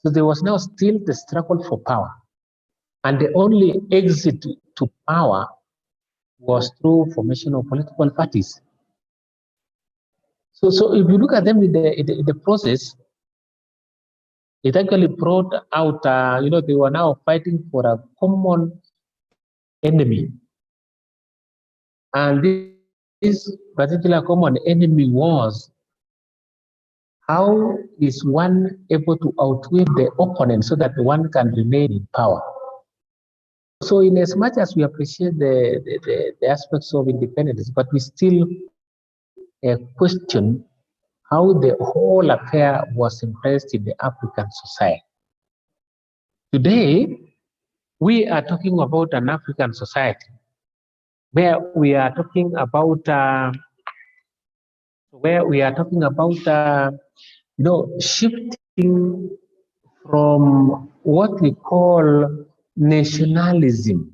So there was now still the struggle for power. And the only exit to power was through formation of political parties. So if you look at them in the process, it actually brought out, they were now fighting for a common enemy. And this particular common enemy was, how is one able to outwit the opponent so that one can remain in power? So in as much as we appreciate the aspects of independence, but we still question how the whole affair was embraced in the African society. Today, we are talking about an African society where we are talking about shifting from what we call nationalism.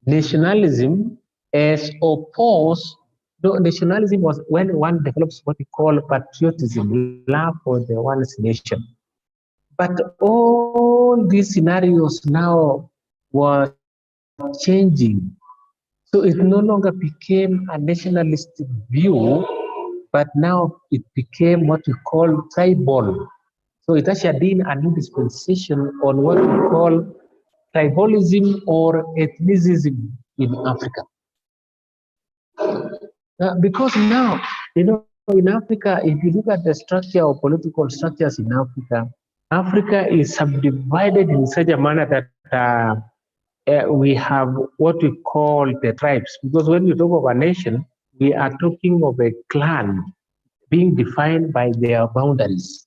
Nationalism as opposed, nationalism was when one develops what we call patriotism, love for the one's nation. But all these scenarios now were changing. So it no longer became a nationalistic view, but now it became what we call tribal. So it ushered in a new dispensation on what we call tribalism or ethnicism in Africa. Because now, in Africa, if you look at the structure of political structures in Africa, Africa is subdivided in such a manner that we have what we call the tribes. Because when we talk of a nation, we are talking of a clan being defined by their boundaries.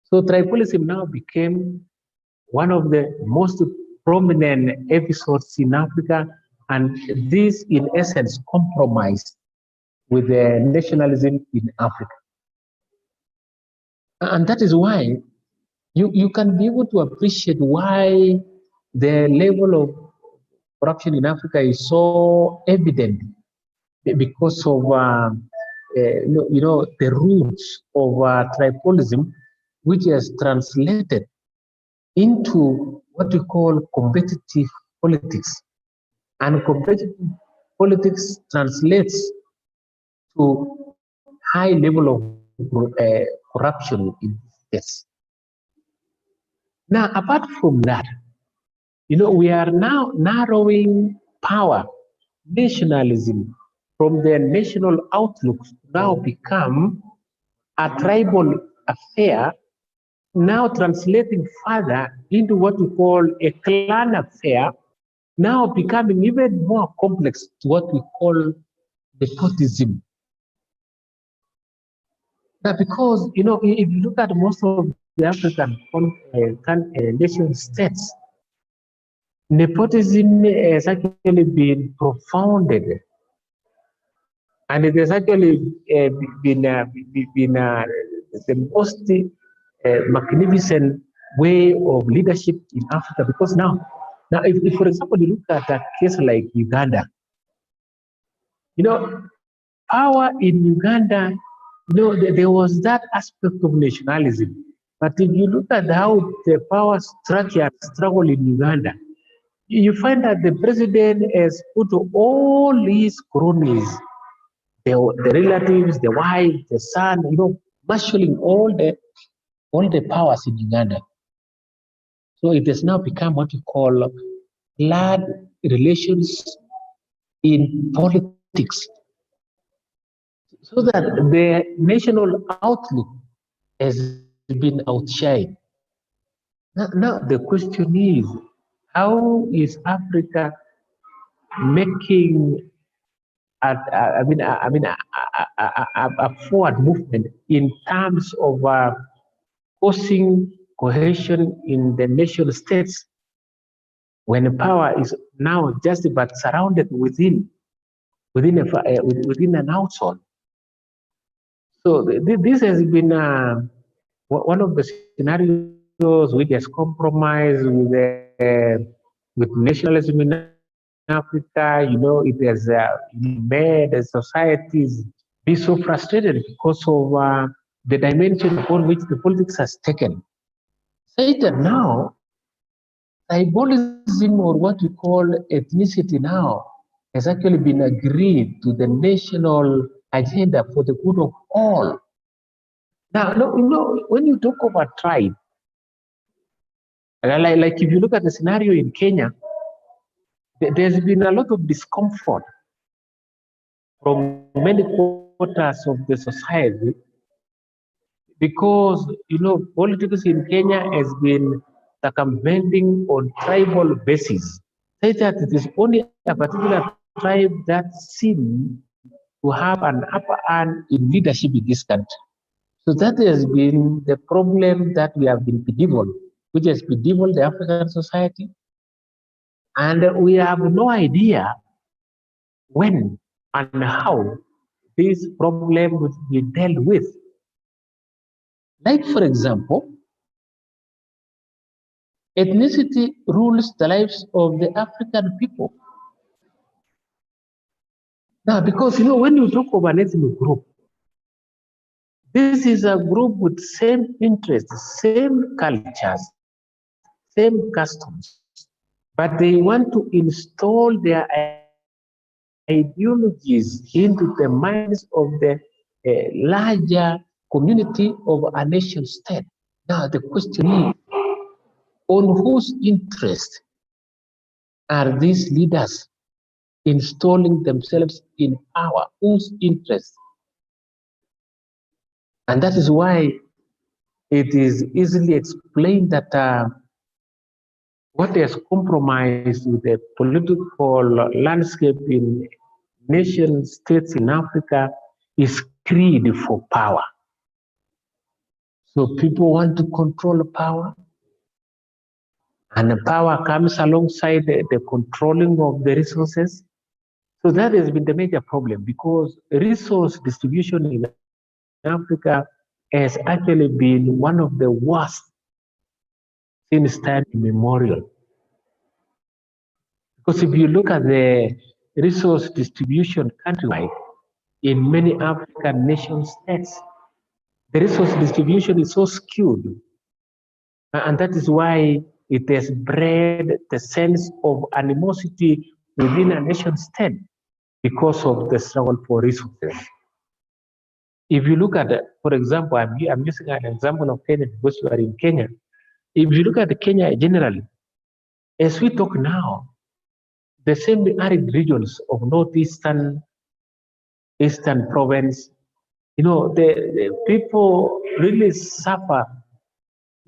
So tribalism now became one of the most prominent episodes in Africa, and this, in essence, compromised with the nationalism in Africa. And that is why you can be able to appreciate why the level of corruption in Africa is so evident, because of the roots of tribalism, which has translated into what we call competitive politics. And competitive politics translates to high level of corruption in states. Now, apart from that, we are now narrowing power, nationalism, from their national outlook now become a tribal affair, now translating further into what we call a clan affair, now becoming even more complex to what we call nepotism. Now, because, if you look at most of the African nation states, nepotism has actually been profounded, and it has actually been the most magnificent way of leadership in Africa. Because now if for example you look at a case like Uganda, power in Uganda, there was that aspect of nationalism. But if you look at how the power structure struggle in Uganda, you find that the president has put all his cronies, the relatives, the wife, the son, marshalling all the powers in Uganda. So it has now become what we call blood relations in politics. So that the national outlook has been outshined. Now the question is, how is Africa making a forward movement in terms of causing cohesion in the nation states when power is now just but surrounded within an household? So this has been one of the scenarios which has compromised with nationalism in Africa. It has made the societies be so frustrated because of the dimension upon which the politics has taken. say that now tribalism, or what we call ethnicity now, has actually been agreed to the national agenda for the good of all. Now, when you talk about tribe, like if you look at the scenario in Kenya, there's been a lot of discomfort from many quarters of the society because, politics in Kenya has been circumventing on tribal basis. Say that it is only a particular tribe that seems to have an upper hand in leadership in this country. So that has been the problem that we have been bedeviled, which has bedeviled the African society. And we have no idea when and how this problem would be dealt with. Like, for example, ethnicity rules the lives of the African people. Now, because, when you talk of an ethnic group, this is a group with same interests, same cultures, same customs, but they want to install their ideologies into the minds of the larger community of a nation state. Now, the question is, on whose interest are these leaders installing themselves in power? Whose interest? And that is why it is easily explained that what has compromised with the political landscape in nation states in Africa is greed for power. So people want to control power, and the power comes alongside the controlling of the resources. So that has been the major problem, because resource distribution in Africa has actually been one of the worst since time immemorial. Because if you look at the resource distribution countrywide in many African nation states, the resource distribution is so skewed. And that is why it has bred the sense of animosity within a nation state because of the struggle for resources. If you look at, for example, I'm using an example of Kenya because you are in Kenya. If you look at Kenya generally, as we talk now, the semi-arid regions of northeastern, eastern province, the people really suffer,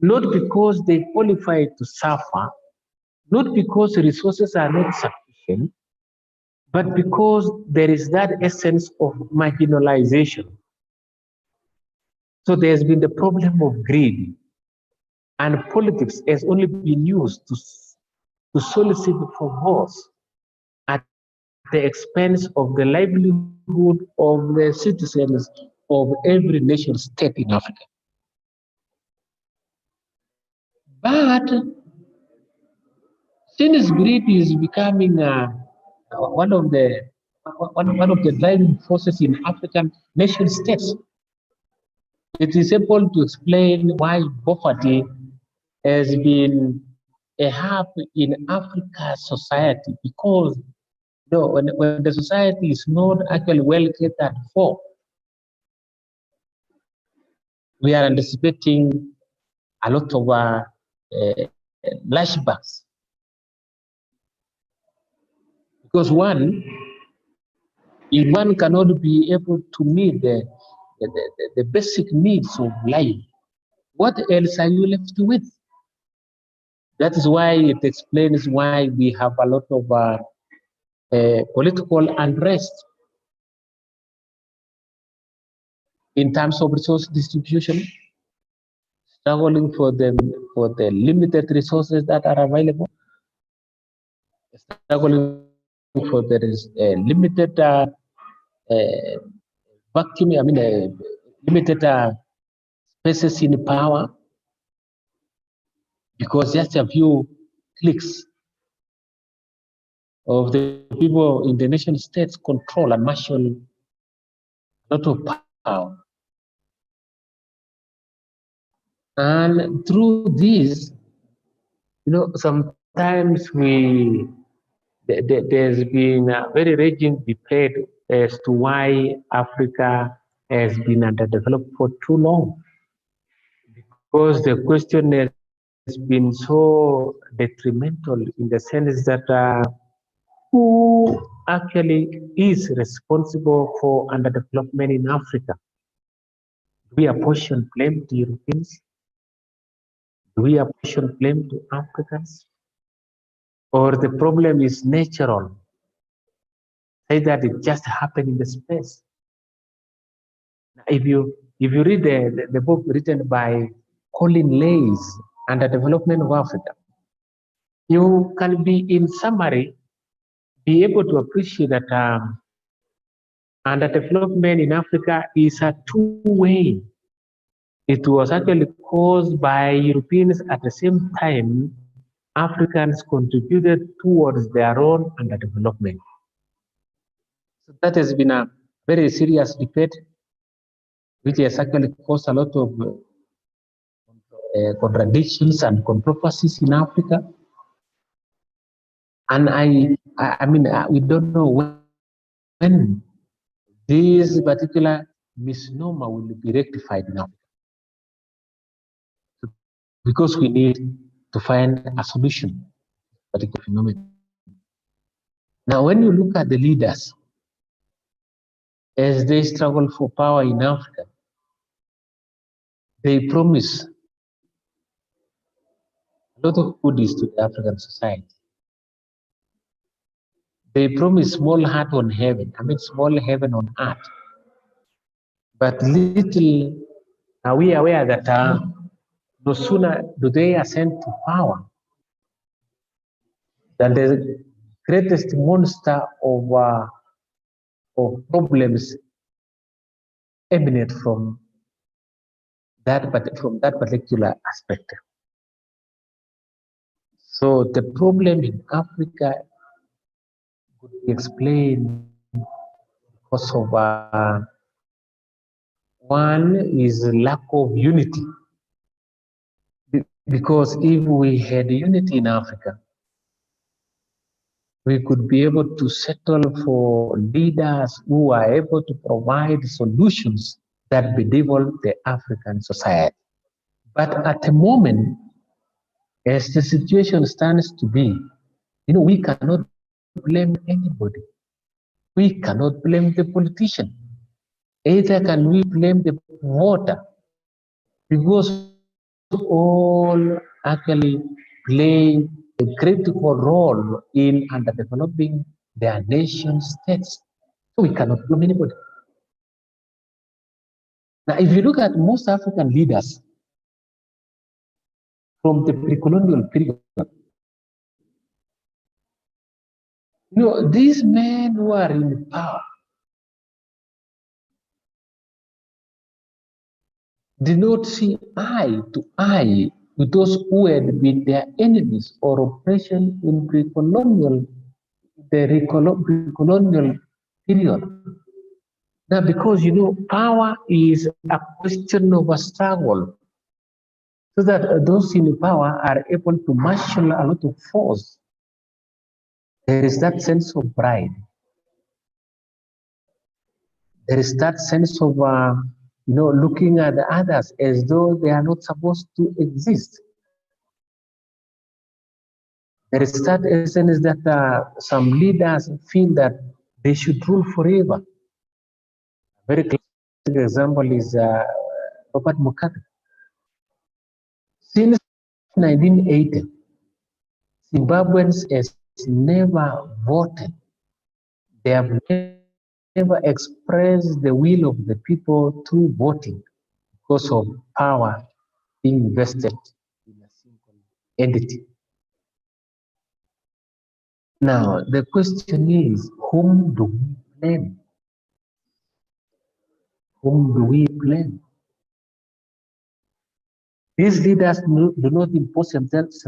not because they qualify to suffer, not because resources are not sufficient, but because there is that essence of marginalization. So there's been the problem of greed, and politics has only been used to solicit for votes at the expense of the livelihood of the citizens of every nation state in Africa. But since greed is becoming one of the driving forces in African nation states, it is able to explain why poverty has been a hub in Africa's society, because when the society is not actually well catered for, we are anticipating a lot of lashbacks. Because if one cannot be able to meet the basic needs of life, what else are you left with? That is why it explains why we have a lot of political unrest in terms of resource distribution, struggling for the limited resources that are available, struggling for the limited vacuum, limited spaces in power, because just a few clicks of the people in the nation states control and marshal a lot of power. And through this, sometimes there's been a very raging debate as to why Africa has been underdeveloped for too long. Because the question has been so detrimental in the sense that who actually is responsible for underdevelopment in Africa? Do we apportion blame to Europeans? Do we apportion blame to Africans? Or the problem is natural? Say that it just happened in the space. If you read the book written by Colin Lays, Underdevelopment of Africa, you can be, in summary, be able to appreciate that underdevelopment in Africa is a two-way. It was actually caused by Europeans. At the same time, Africans contributed towards their own underdevelopment. So that has been a very serious debate, which has actually caused a lot of contradictions and controversies in Africa. And I mean, we don't know when this particular misnomer will be rectified in Africa, because we need to find a solution to this particular phenomenon. Now, when you look at the leaders as they struggle for power in Africa, they promise a lot of goodies to the African society. They promise small heart on heaven, small heaven on earth. But little are we aware that no sooner do they ascend to power than the greatest monster of problems emanate from that particular aspect. So the problem in Africa could be explained because of one is lack of unity. Because if we had unity in Africa, we could be able to settle for leaders who are able to provide solutions that bedevil the African society. But at the moment, as the situation stands to be, we cannot blame anybody. We cannot blame the politician. Either can we blame the voter, because all actually play a critical role in underdeveloping their nation states. So we cannot blame anybody. Now, if you look at most African leaders from the pre-colonial period, these men who are in power did not see eye to eye with those who had been their enemies or oppression in pre-colonial period. Now, because power is a question of a struggle, so that those in power are able to marshal a lot of force. There is that sense of pride. There is that sense of looking at the others as though they are not supposed to exist. There is that sense that some leaders feel that they should rule forever. A very classic example is Robert Mugabe. Since 1980, Zimbabweans has never voted. They have never expressed the will of the people through voting because of power being vested in a single entity. Now, the question is, whom do we blame? Whom do we blame? These leaders do not impose themselves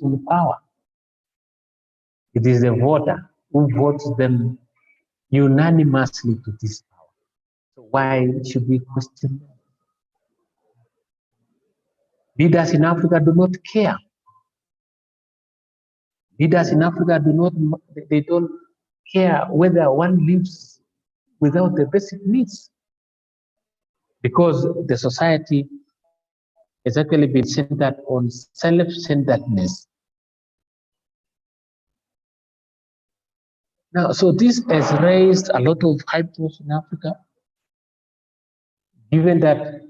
on power. It is the voter who votes them unanimously to this power. So why should we question them? Leaders in Africa do not care. Leaders in Africa they don't care whether one lives without the basic needs, because the society has actually been centered on self-centeredness. Now, so this has raised a lot of eyebrows in Africa, given that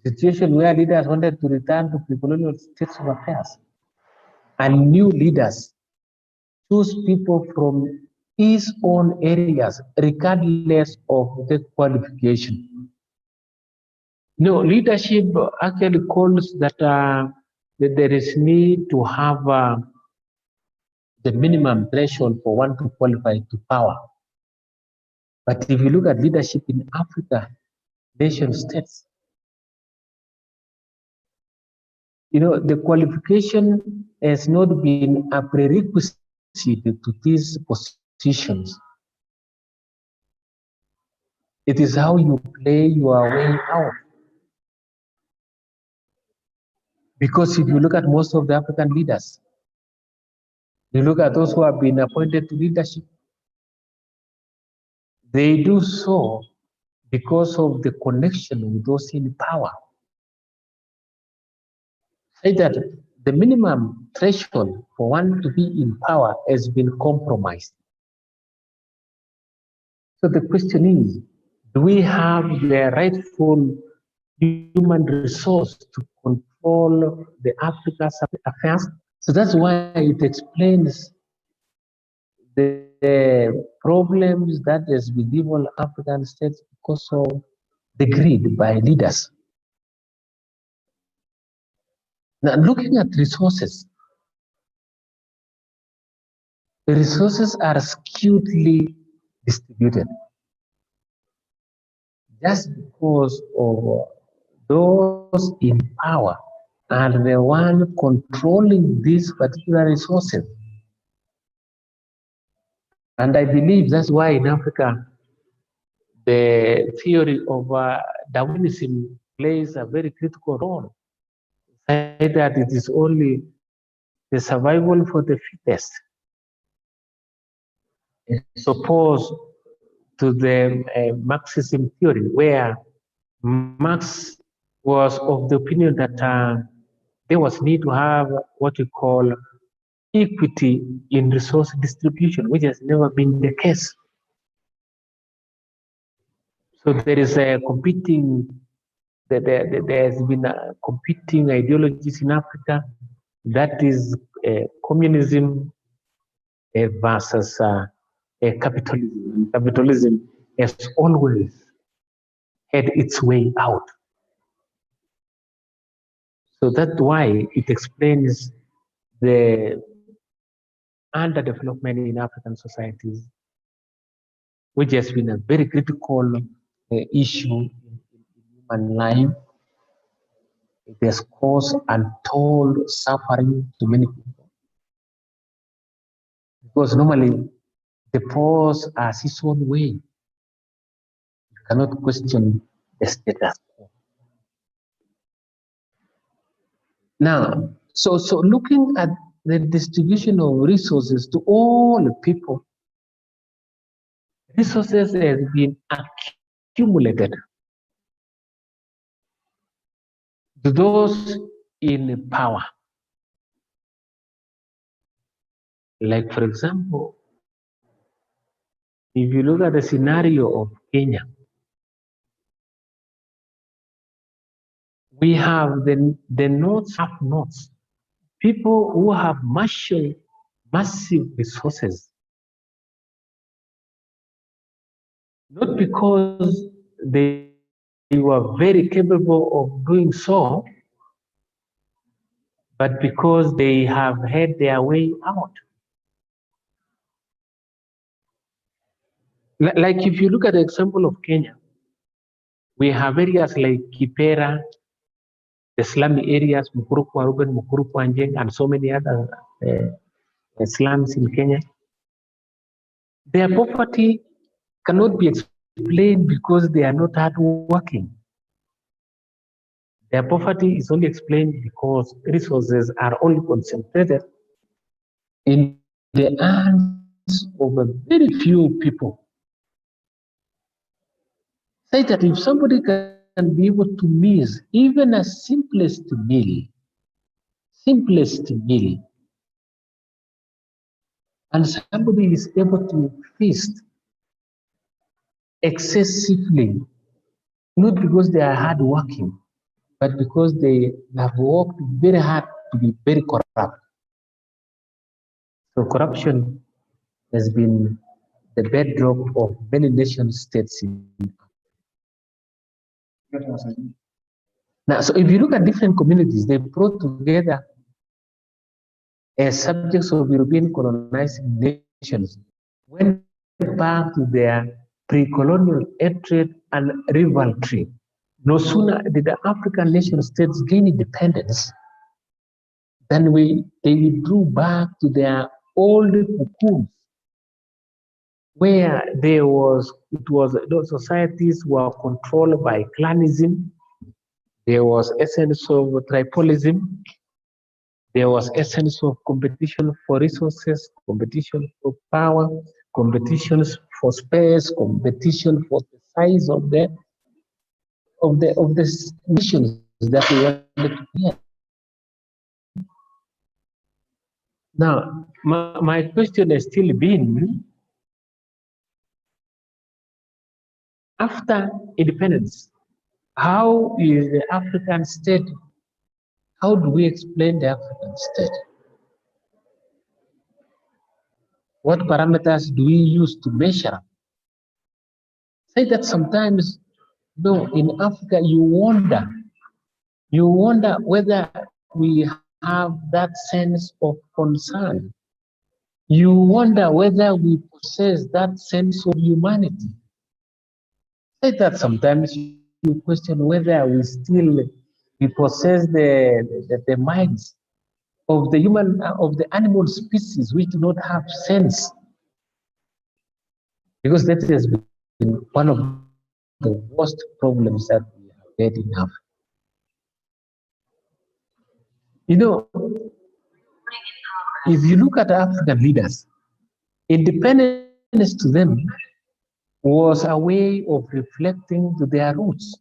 the situation where leaders wanted to return to pre-colonial states of affairs, and new leaders choose people from his own areas, regardless of the qualification. No, leadership actually calls that, that there is need to have the minimum threshold for one to qualify to power. But if you look at leadership in Africa, nation states, the qualification has not been a prerequisite to these positions. It is how you play your way out. Because if you look at most of the African leaders, you look at those who have been appointed to leadership, they do so because of the connection with those in power. Say that the minimum threshold for one to be in power has been compromised. So the question is, do we have the rightful human resource to control the Africa's affairs? So that's why it explains the problems that has been given African states because of the greed by leaders. Now, looking at resources, the resources are skewedly distributed just because of those in power are the one controlling these particular resources. And I believe that's why in Africa, the theory of Darwinism plays a very critical role. Say that it is only the survival for the fittest, as opposed to the Marxism theory, where Marx was of the opinion that there was need to have what we call equity in resource distribution, which has never been the case. So there is a there has been competing ideologies in Africa, that is communism versus capitalism. And capitalism has always had its way out. So that's why it explains the underdevelopment in African societies, which has been a very critical issue in human life. It has caused untold suffering to many people. Because normally the pause has its own way. You cannot question the status quo. Now, so looking at the distribution of resources to all people, resources has been accumulated to those in power. Like, for example, if you look at the scenario of Kenya, we have the North have-nots, people who have massive resources, not because they were very capable of doing so, but because they have had their way out. Like if you look at the example of Kenya, we have areas like Kipera, the slummy areas, Mukurukwa, Ruben, Mukurukwa, Anjeng, and so many other slums in Kenya. Their poverty cannot be explained because they are not hardworking. Their poverty is only explained because resources are only concentrated in the hands of a very few people. Say that if somebody can be able to miss even a simplest meal, and somebody is able to feast excessively, not because they are hardworking, but because they have worked very hard to be very corrupt. So corruption has been the bedrock of many nation states. Now, so if you look at different communities, they brought together as subjects of European colonizing nations, went back to their pre-colonial hatred and rivalry. No sooner did the African nation states gain independence than they withdrew back to their old cocoons, where those societies were controlled by clanism. There was essence of tribalism. There was essence of competition for resources, competition for power, competitions for space, competition for the size of the nations that we wanted to create. Now, my question has still been, after independence, how is the African state? How do we explain the African state? What parameters do we use to measure? Say that sometimes, in Africa, you wonder whether we have that sense of concern. You wonder whether we possess that sense of humanity. Say that sometimes you question whether we possess the minds of the animal species which do not have sense, because that has been one of the worst problems that we have had in Africa. If you look at African leaders, independence to them was a way of reflecting to their roots.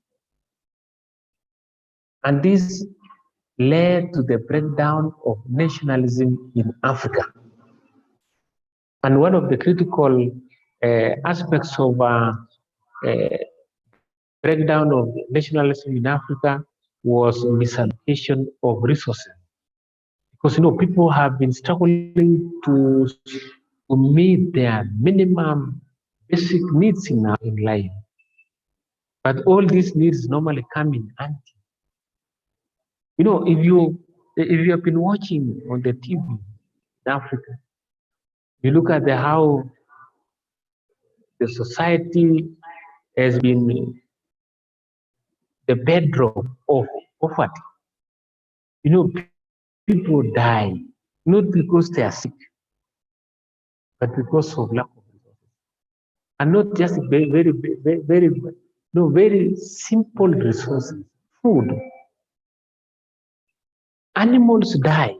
And this led to the breakdown of nationalism in Africa. And one of the critical aspects of breakdown of nationalism in Africa was misallocation of resources. Because people have been struggling to meet their minimum basic needs in life. But all these needs normally come in handy. If you have been watching on the TV in Africa, you look at how the society has been the bedrock of poverty. People die not because they are sick, but because of lack of resources, and not just very simple resources, food. Animals die,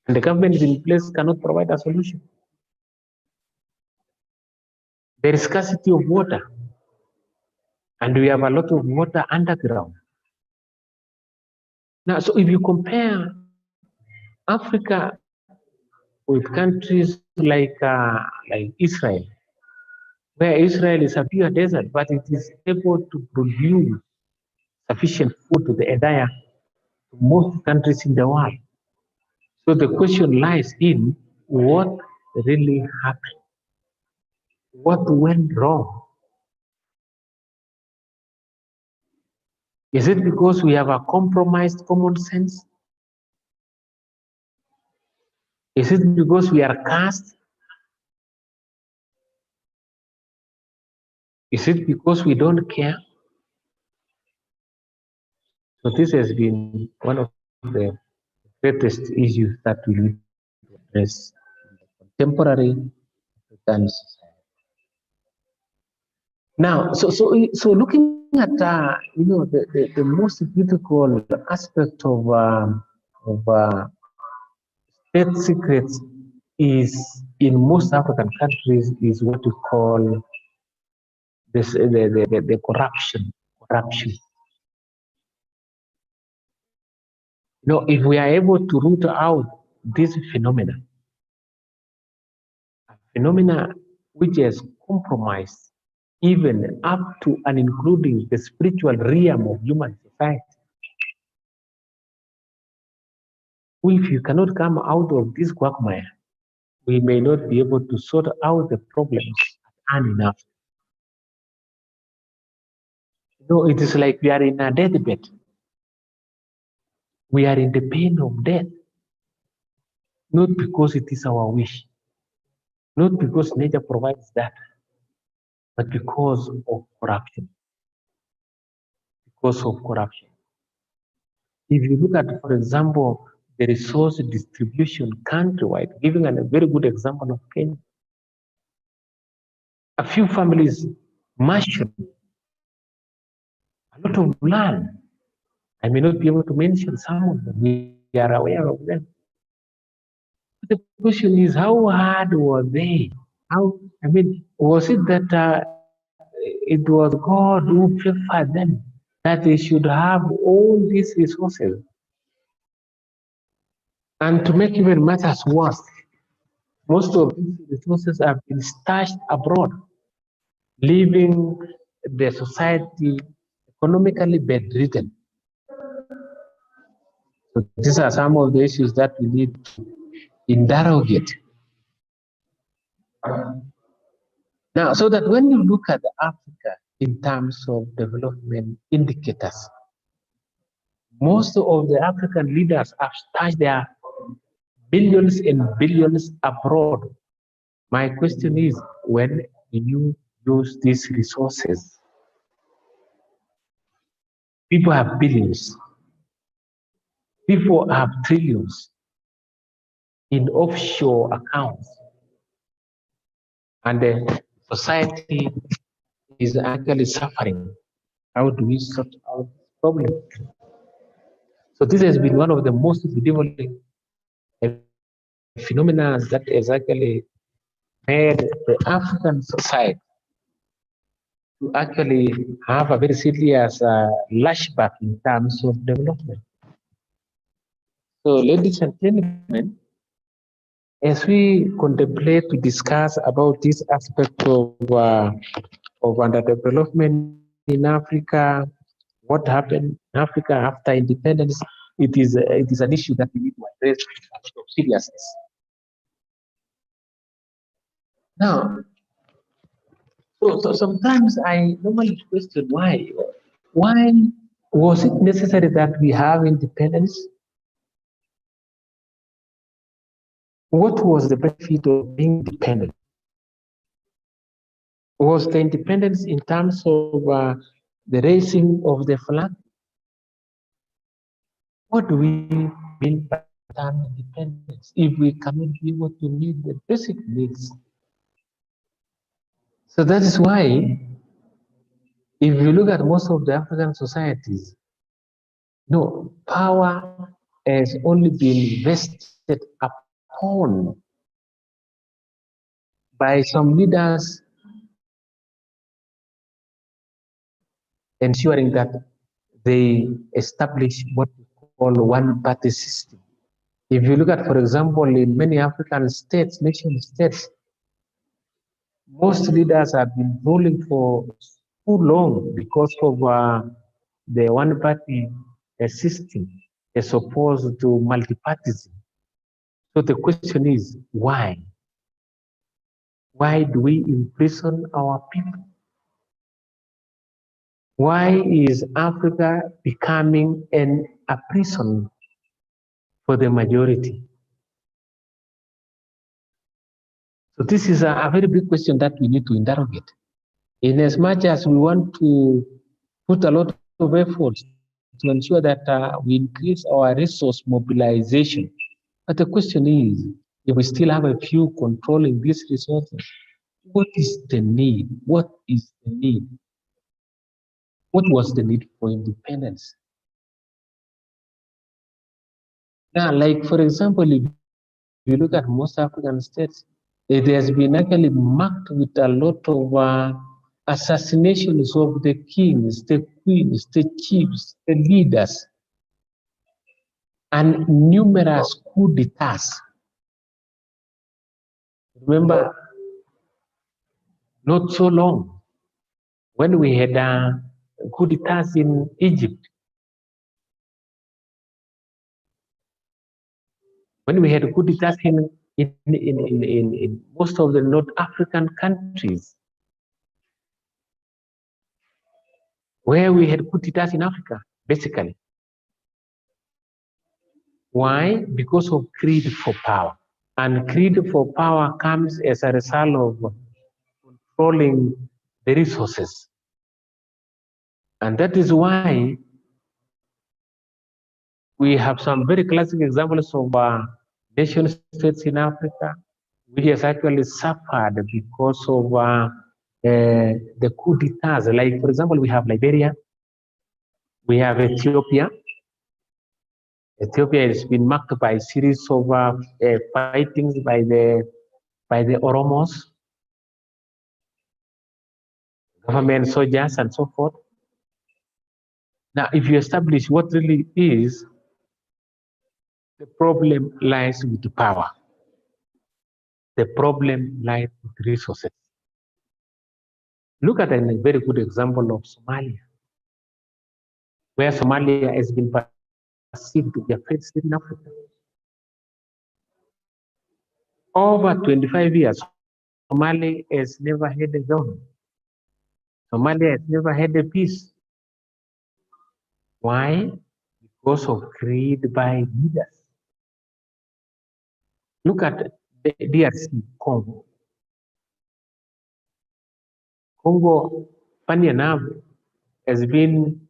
and the government in place cannot provide a solution. There is scarcity of water, and we have a lot of water underground. Now, so if you compare Africa with countries like Israel, where Israel is a pure desert, but it is able to produce sufficient food to the entire most countries in the world. So the question lies in what really happened, what went wrong. Is it because we have a compromised common sense? Is it because we are cursed? Is it because we don't care? So this has been one of the greatest issues that we need to address in the contemporary African society. Now, so looking at the most critical aspect of state secrets is in most African countries is what we call this the corruption. Corruption. If we are able to root out this phenomena which has compromised even up to and including the spiritual realm of human society, if you cannot come out of this quagmire, we may not be able to sort out the problems early enough. It is like we are in a deathbed. We are in the pain of death, not because it is our wish, not because nature provides that, but because of corruption. Because of corruption. If you look at, for example, the resource distribution countrywide, giving a very good example of Kenya, a few families mushroom a lot of land. I may not be able to mention some of them. We are aware of them. The question is, how hard were they? Was it that it was God who favored them, that they should have all these resources? And to make even matters worse, most of these resources have been stashed abroad, leaving the society economically bedridden. So these are some of the issues that we need to interrogate. Now, so that when you look at Africa in terms of development indicators, most of the African leaders have stashed their billions and billions abroad. My question is, when do you use these resources? People have billions. People have trillions in offshore accounts. And the society is actually suffering. How do we sort out this problem? So this has been one of the most bedeviling phenomena that has actually made the African society to actually have a very serious lashback in terms of development. So, ladies and gentlemen, as we contemplate to discuss about this aspect of underdevelopment in Africa, what happened in Africa after independence, it is an issue that we need to address with a lot of seriousness. Now, so sometimes I normally question why was it necessary that we have independence? What was the benefit of being independent? Was the independence in terms of the raising of the flag? What do we mean by independence if we cannot be able to meet the basic needs? So that is why, if you look at most of the African societies, power has only been vested upon by some leaders ensuring that they establish what we call one-party system. If you look at, for example, in many African states, nation states, most leaders have been ruling for too long because of the one-party system as opposed to multi-partyism. So the question is, why? Why do we imprison our people? Why is Africa becoming a prison for the majority? So this is a very big question that we need to interrogate. In as much as we want to put a lot of effort to ensure that we increase our resource mobilization, but the question is, if we still have a few controlling these resources, what is the need? What is the need? What was the need for independence? Now, like for example, if you look at most African states, it has been actually marked with a lot of assassinations of the kings, the queens, the chiefs, the leaders, and numerous coup d'etats. Remember, not so long, when we had coup d'etats in Egypt, when we had coup d'etats in most of the North African countries, where we had coup d'etats in Africa, basically. Why? Because of greed for power. And greed for power comes as a result of controlling the resources. And that is why we have some very classic examples of nation states in Africa, which has actually suffered because of the coup d'etats. Like, for example, we have Liberia, we have Ethiopia. Ethiopia has been marked by a series of fightings by the Oromos, government soldiers, and so forth. Now, if you establish what really is, the problem lies with the power. The problem lies with resources. Look at a very good example of Somalia, where Somalia has been perceived to be a failed state in Africa. Over 25 years, Somalia has never had a government. Somalia has never had a peace. Why? Because of greed by leaders. Look at the DRC, Congo. Congo, funny enough, has been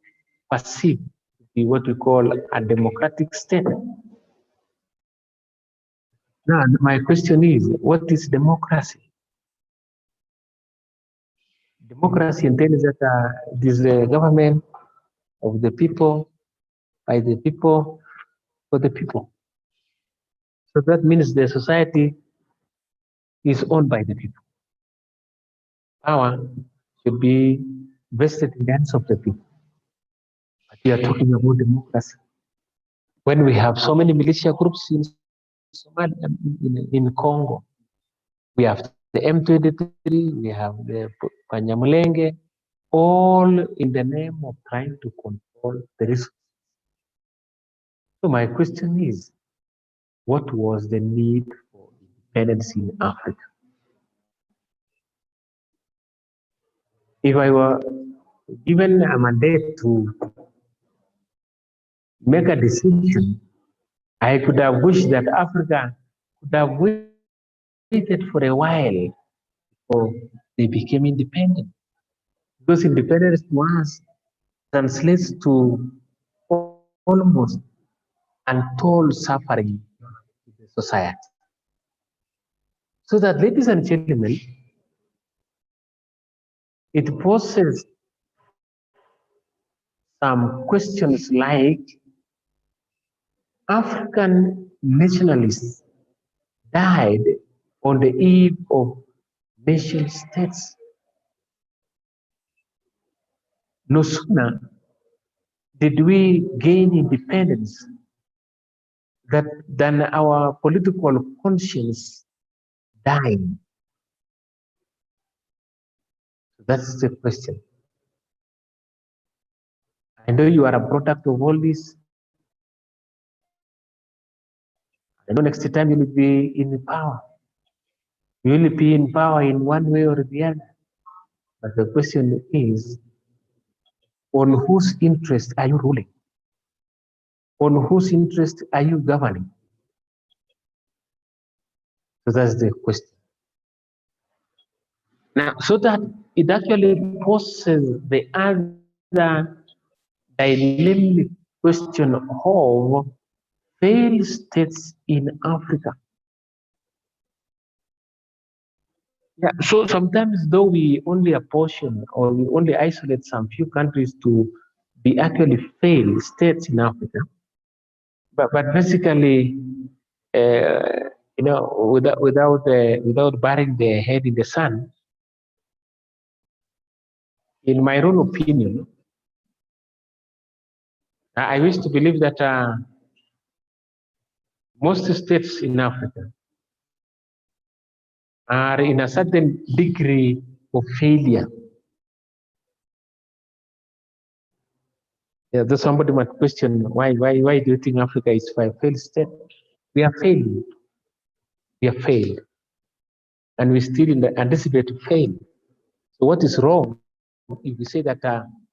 perceived to be what we call a democratic state. Now, my question is, what is democracy? Democracy entails that it is the government of the people, by the people, for the people. So that means the society is owned by the people. Power should be vested in the hands of the people. But we are talking about democracy. When we have so many militia groups in Somalia, in Congo, we have the M23, we have the Panyamulenge, all in the name of trying to control the resources. So my question is, what was the need for independence in Africa? If I were given a mandate to make a decision, I could have wished that Africa could have waited for a while before they became independent. Because independence to us translates to almost untold suffering in the society. So that, ladies and gentlemen, it poses some questions like African nationalists died on the eve of nation states. No sooner did we gain independence than our political conscience died. That's the question. I know you are a product of all this. I know next time you will be in power. You will be in power in one way or the other. But the question is, on whose interest are you ruling? On whose interest are you governing? So that's the question. Now, so that it actually poses the other dynamic question of failed states in Africa. Yeah, so sometimes though we only apportion or we only isolate some few countries to be actually failed states in Africa, but basically, without burying their head in the sand, in my own opinion, I wish to believe that most states in Africa are in a certain degree of failure. Yeah, though somebody might question why do you think Africa is a failed state? We are failing. We have failed, and we still anticipate to fail. So what is wrong if we say that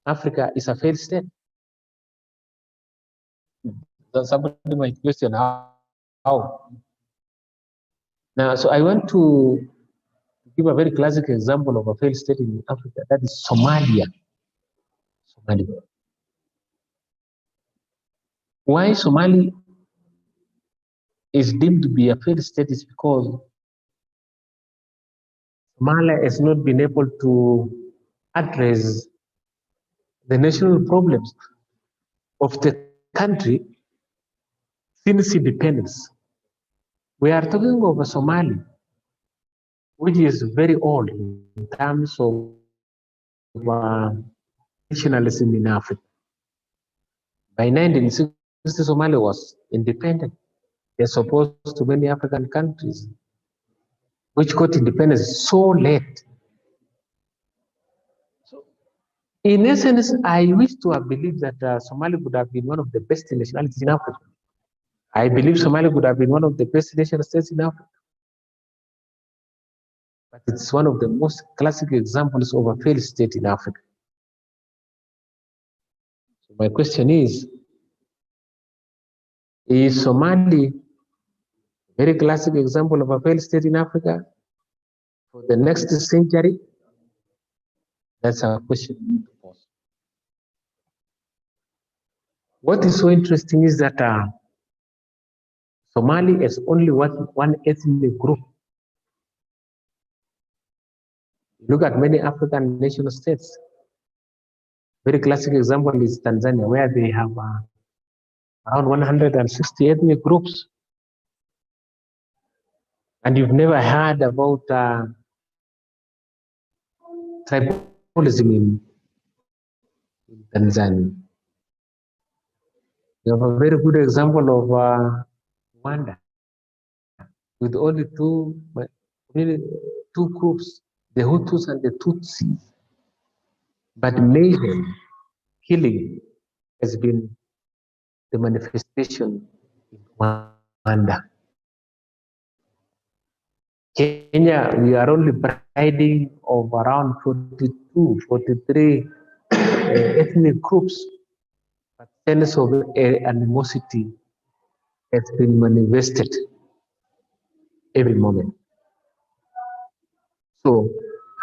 Africa is a failed state? So somebody might question how. Now, so I want to give a very classic example of a failed state in Africa. That is Somalia. Somalia. Why Somalia is deemed to be a failed state is because Somalia has not been able to address the national problems of the country since independence. We are talking of a Somali, which is very old in terms of nationalism in Africa. By 1960, Somalia was independent, as opposed to many African countries, which got independence so late. So, in essence, I wish to have believed that Somalia would have been one of the best nationalities in Africa. I believe Somalia would have been one of the best nation states in Africa. But it's one of the most classic examples of a failed state in Africa. So my question is Somali a very classic example of a failed state in Africa for the next century? That's our question we need to pose. What is so interesting is that Somali is only one ethnic group. Look at many African nation states. Very classic example is Tanzania, where they have around 160 ethnic groups. And you've never heard about tribalism in Tanzania. You have a very good example of Rwanda, with only two groups, the Hutus and the Tutsis. But mayhem, killing has been the manifestation in Rwanda. Kenya, we are only briding of around 42, 43 ethnic groups, but sense of animosity has been manifested every moment. So,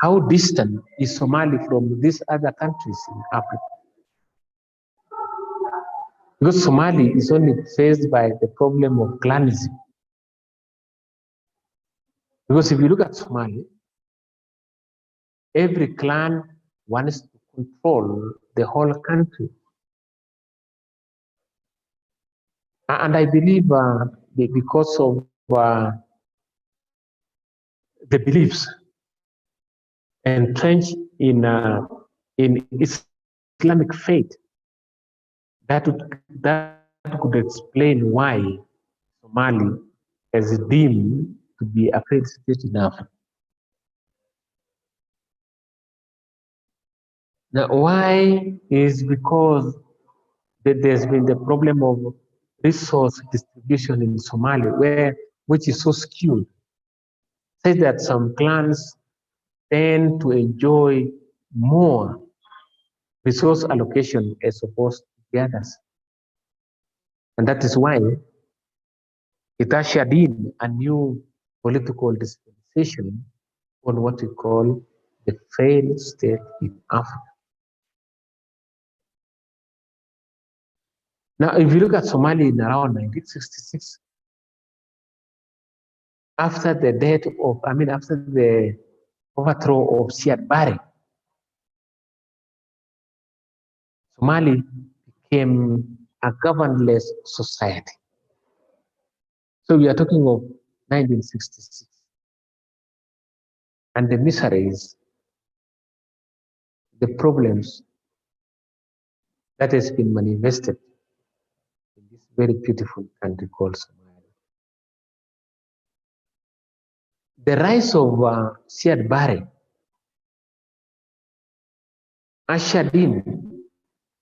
how distant is Somalia from these other countries in Africa? Because Somalia is only faced by the problem of clanism. Because if you look at Somalia, every clan wants to control the whole country. And I believe because of the beliefs entrenched in Islamic faith, that could explain why Somalia is deemed to be a failed state in Africa. Now, why is because there's been the problem of resource distribution in Somalia, which is so skewed. Say that some clans tend to enjoy more resource allocation as opposed to the others. And that is why it ushered in a new political dispensation on what we call the failed state in Africa. Now, if you look at Somalia in around 1966, after the overthrow of Siad Barre, Somali became a governless society. So we are talking of 1966. And the miseries, the problems that has been manifested in this very beautiful country called Somalia. The rise of Siad Barre ushered in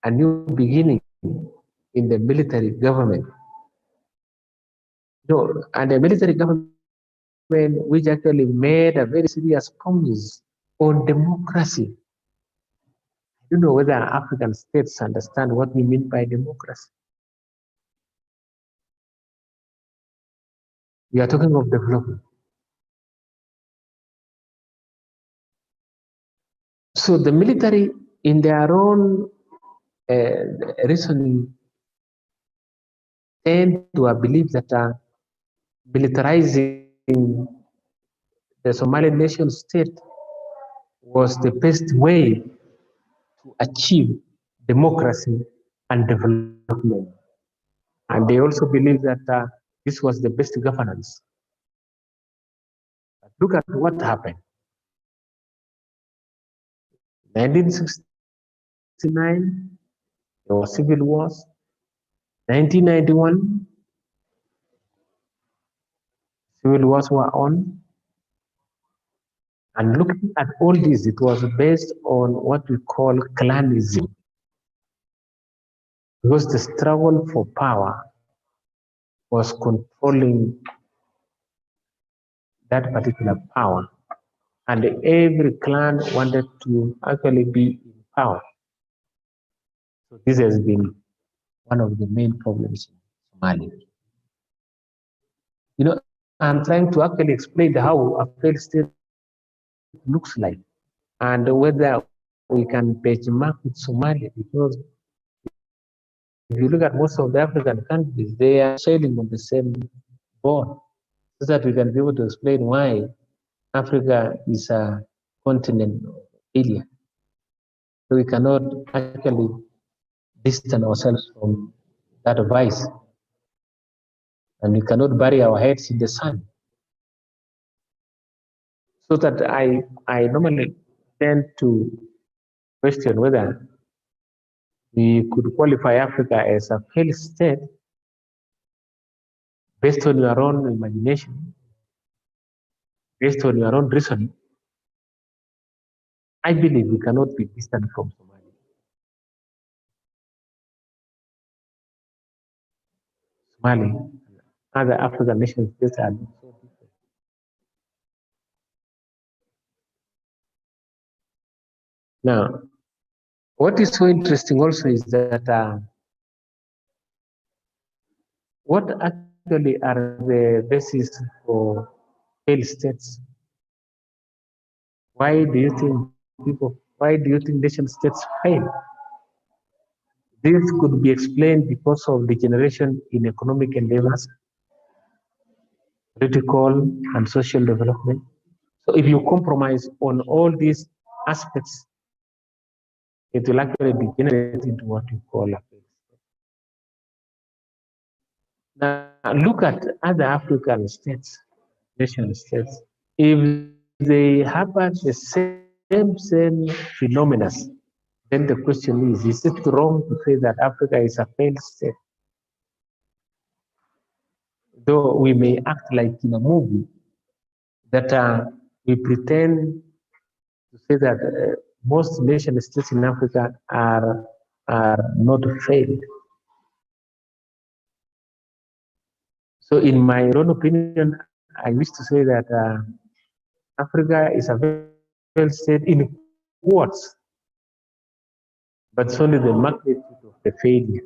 a new beginning in the military government. And the military government which actually made a very serious promise on democracy. I don't know whether African states understand what we mean by democracy. We are talking of development. So the military, in their own reasoning, tend to believe that militarizing the Somali nation state was the best way to achieve democracy and development. And they also believe that this was the best governance. But look at what happened. 1969, there were civil wars. 1991, civil wars were on. And looking at all this, it was based on what we call clanism. Because the struggle for power was controlling that particular power. And every clan wanted to actually be in power. So this has been one of the main problems in Somalia. I'm trying to actually explain how a failed state looks like and whether we can benchmark with Somalia, because if you look at most of the African countries, they are sailing on the same boat, so that we can be able to explain why Africa is a continent of failure. So we cannot actually distance ourselves from that vice, and we cannot bury our heads in the sand. So that I normally tend to question whether we could qualify Africa as a failed state based on your own imagination, based on your own reasoning. I believe we cannot be distant from Somalia. Somalia, other African nations, states are so different. Now, what is so interesting also is that what actually are the basis for failed states? Why do you think nation states fail? This could be explained because of degeneration in economic endeavors, political and social development. So if you compromise on all these aspects, it will actually degenerate into what you call a failed state. Now look at other African states, nation states. If they happen the same phenomena, then the question is it wrong to say that Africa is a failed state? Though we may act like in a movie that we pretend to say that most nation states in Africa are not failed. So in my own opinion, I wish to say that Africa is a failed state in quotes, but it's only the magnitude of the failure.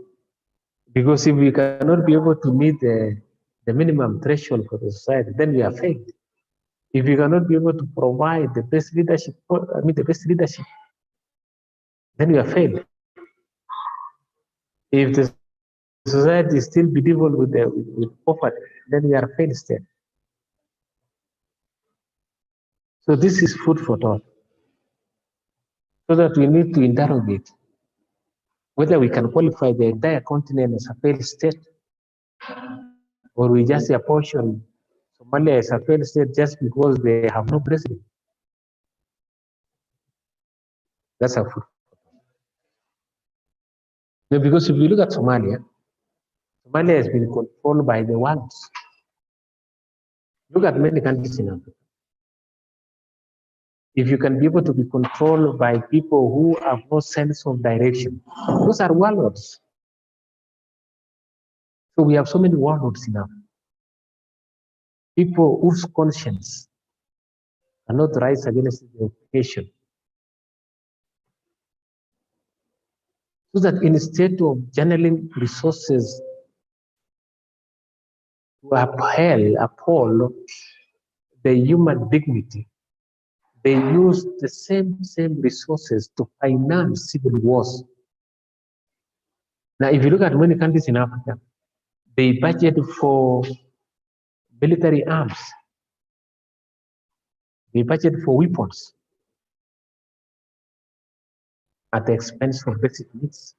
Because if we cannot be able to meet the minimum threshold for the society, then we are failed. If we cannot be able to provide the best leadership, then we are failed. If the society is still bedevilled with poverty, then we are failed state. So this is food for thought. So that we need to interrogate whether we can qualify the entire continent as a failed state, or we just apportion Somalia as a failed state just because they have no president. That's a food. No, because if you look at Somalia, Somalia has been controlled by the ones. Look at many countries in Africa. If you can be able to be controlled by people who have no sense of direction, those are warlords. So we have so many warlords in Africa. People whose conscience cannot rise against the occupation. So that instead of channeling resources to uphold the human dignity, they use the same resources to finance civil wars. Now, if you look at many countries in Africa, they budget for military arms. They budget for weapons at the expense of basic needs,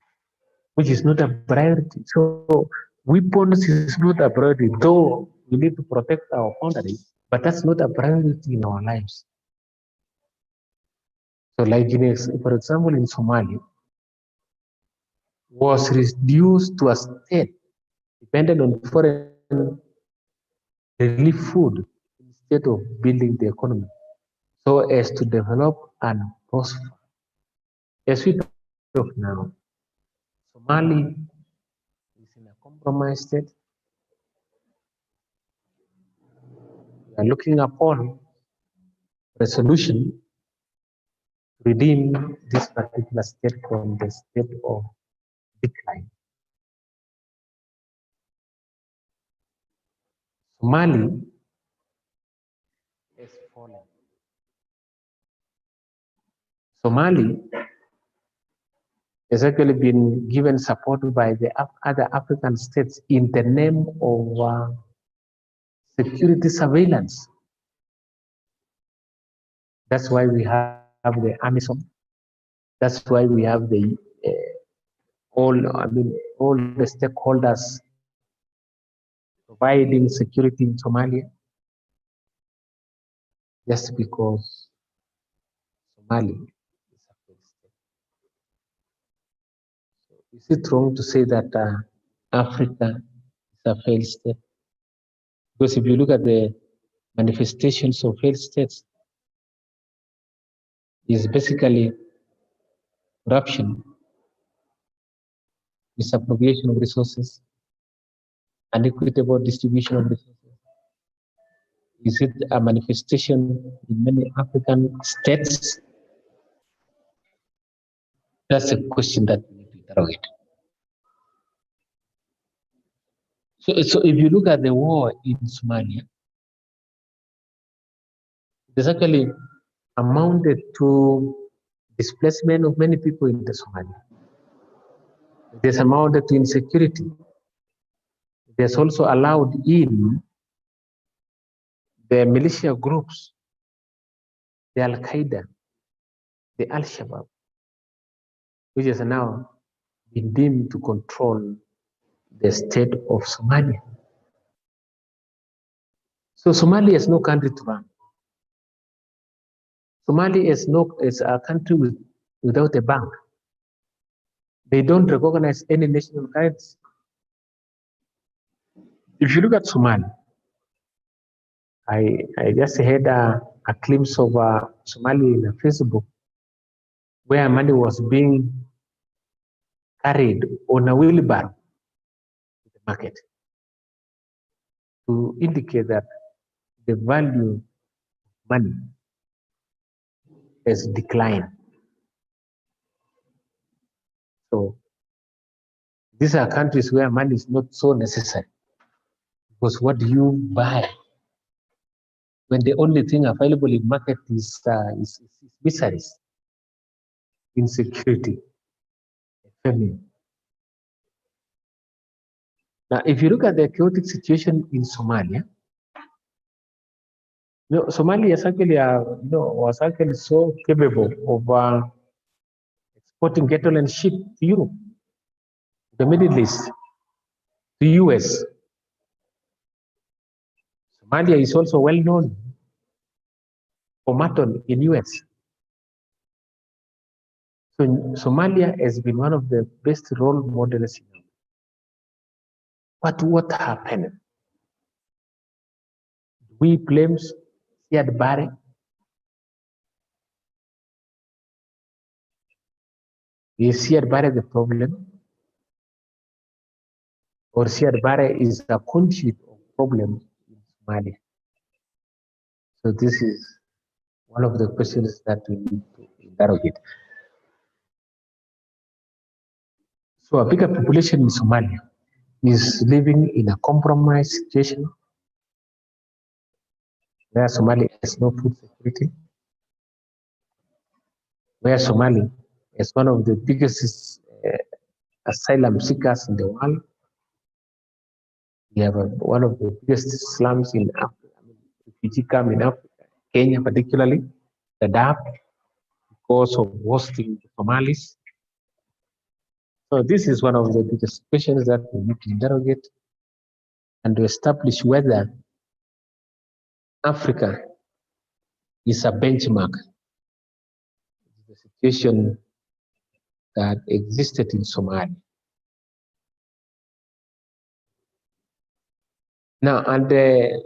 which is not a priority. So weapons is not a priority, though we need to protect our boundaries, but that's not a priority in our lives. So like for example, in Somalia, was reduced to a state dependent on foreign relief food instead of building the economy so as to develop and prosper. As we talk now, Somali is in a compromised state. We are looking upon a solution to redeem this particular state from the state of decline. Somali has fallen. Somali has actually been given support by the other African states in the name of security surveillance. That's why we have the AMISOM. That's why we have the all the stakeholders providing security in Somalia, just because Somali is a failed state. So is it wrong to say that Africa is a failed state? Because if you look at the manifestations of failed states, is basically corruption, misappropriation of resources, unequitable distribution of resources. Is it a manifestation in many African states? That's a question that we need to interrogate. So if you look at the war in Somalia, it has actually amounted to displacement of many people in the Somalia. It has amounted to insecurity. It has also allowed in the militia groups, the Al-Qaeda, the Al-Shabaab, which has now been deemed to control the state of Somalia. So Somalia is no country to run. Somalia is a country without a bank. They don't recognize any national currency. If you look at Somalia, I just had a glimpse of Somalia in Facebook, where money was being carried on a wheelbarrow to the market, to indicate that the value of money has declined. So these are countries where money is not so necessary, because what do you buy when the only thing available in market is miseries, insecurity, famine? Now, if you look at the chaotic situation in Somalia, Somalia is actually, was actually so capable of exporting cattle and sheep to Europe, the Middle East, the US. Somalia is also well known for mutton in US. So Somalia has been one of the best role models. But what happened? We blame Siad Barre. Is Siad Barre the problem? Or Siad Barre is a conduit of problems in Somalia? So this is one of the questions that we need to interrogate. So a bigger population in Somalia is living in a compromised situation where Somalia has no food security, where Somalia is one of the biggest asylum seekers in the world. We have one of the biggest slums in Africa, refugee camp in Africa, Kenya particularly, the Dab, because of hosting the Somalis. So this is one of the biggest questions that we need to interrogate and to establish whether Africa is a benchmark. The situation that existed in Somalia. Now, and the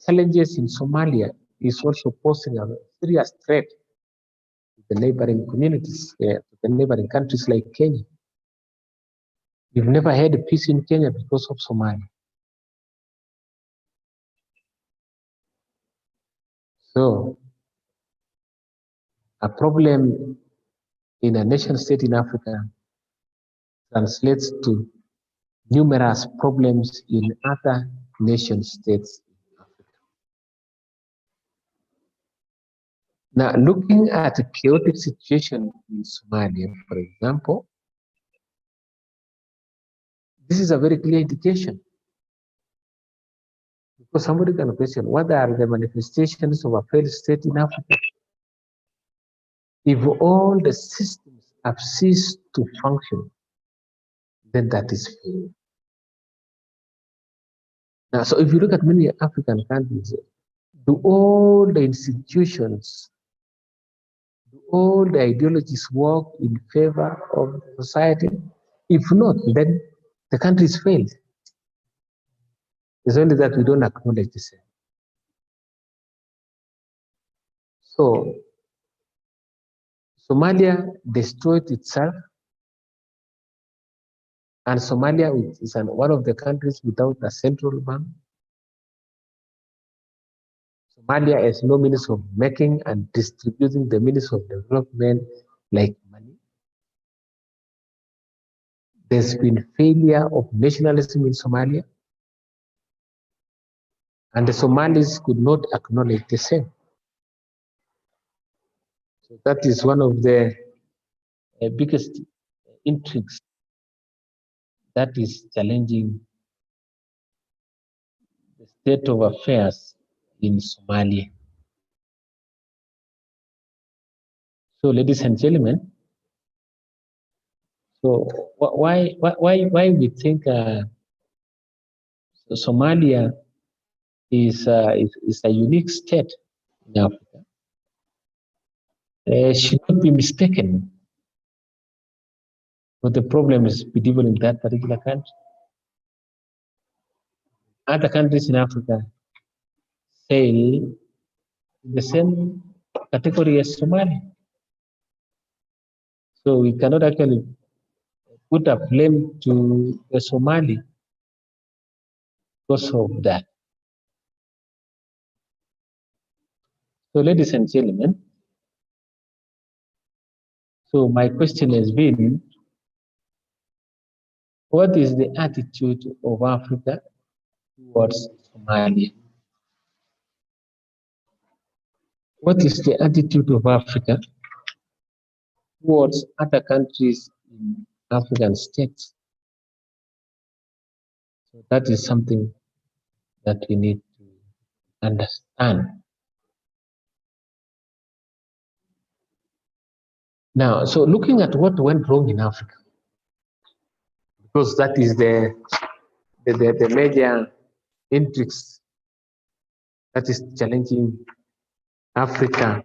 challenges in Somalia is also posing a serious threat to the neighboring communities, to the neighboring countries like Kenya. We've never had peace in Kenya because of Somalia. So, a problem in a nation state in Africa translates to numerous problems in other nation states in Africa. Now, looking at a chaotic situation in Somalia, for example, this is a very clear indication. Because somebody can question, what are the manifestations of a failed state in Africa? If all the systems have ceased to function, then that is failure. Now, so if you look at many African countries, do all the institutions, do all the ideologies work in favor of society? If not, then the country is failed. It's only that we don't acknowledge the same. So Somalia destroyed itself, and Somalia is one of the countries without a central bank. Somalia has no means of making and distributing the means of development like money. There's been failure of nationalism in Somalia, and the Somalis could not acknowledge the same. So that is one of the biggest intrigues that is challenging the state of affairs in Somalia. So, ladies and gentlemen, so why we think Somalia is a unique state in Africa should not be mistaken. But the problem is medieval in that particular country. Other countries in Africa fail in the same category as Somalia. So we cannot actually put a blame to the Somali because of that. So, ladies and gentlemen, so my question has been, what is the attitude of Africa towards Somalia? What is the attitude of Africa towards other countries in African states? So that is something that we need to understand. Now, so looking at what went wrong in Africa, because that is the major intrigues that is challenging Africa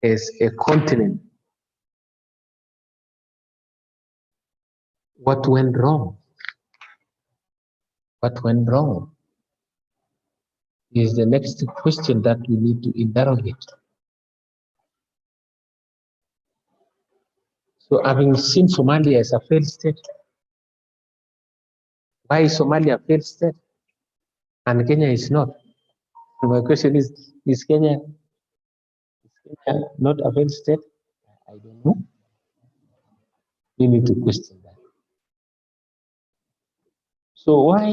as a continent. What went wrong? What went wrong is the next question that we need to interrogate. So having seen Somalia as a failed state, why is Somalia a failed state and Kenya is not? So my question is Kenya not a failed state? I don't know. We need to question that. So why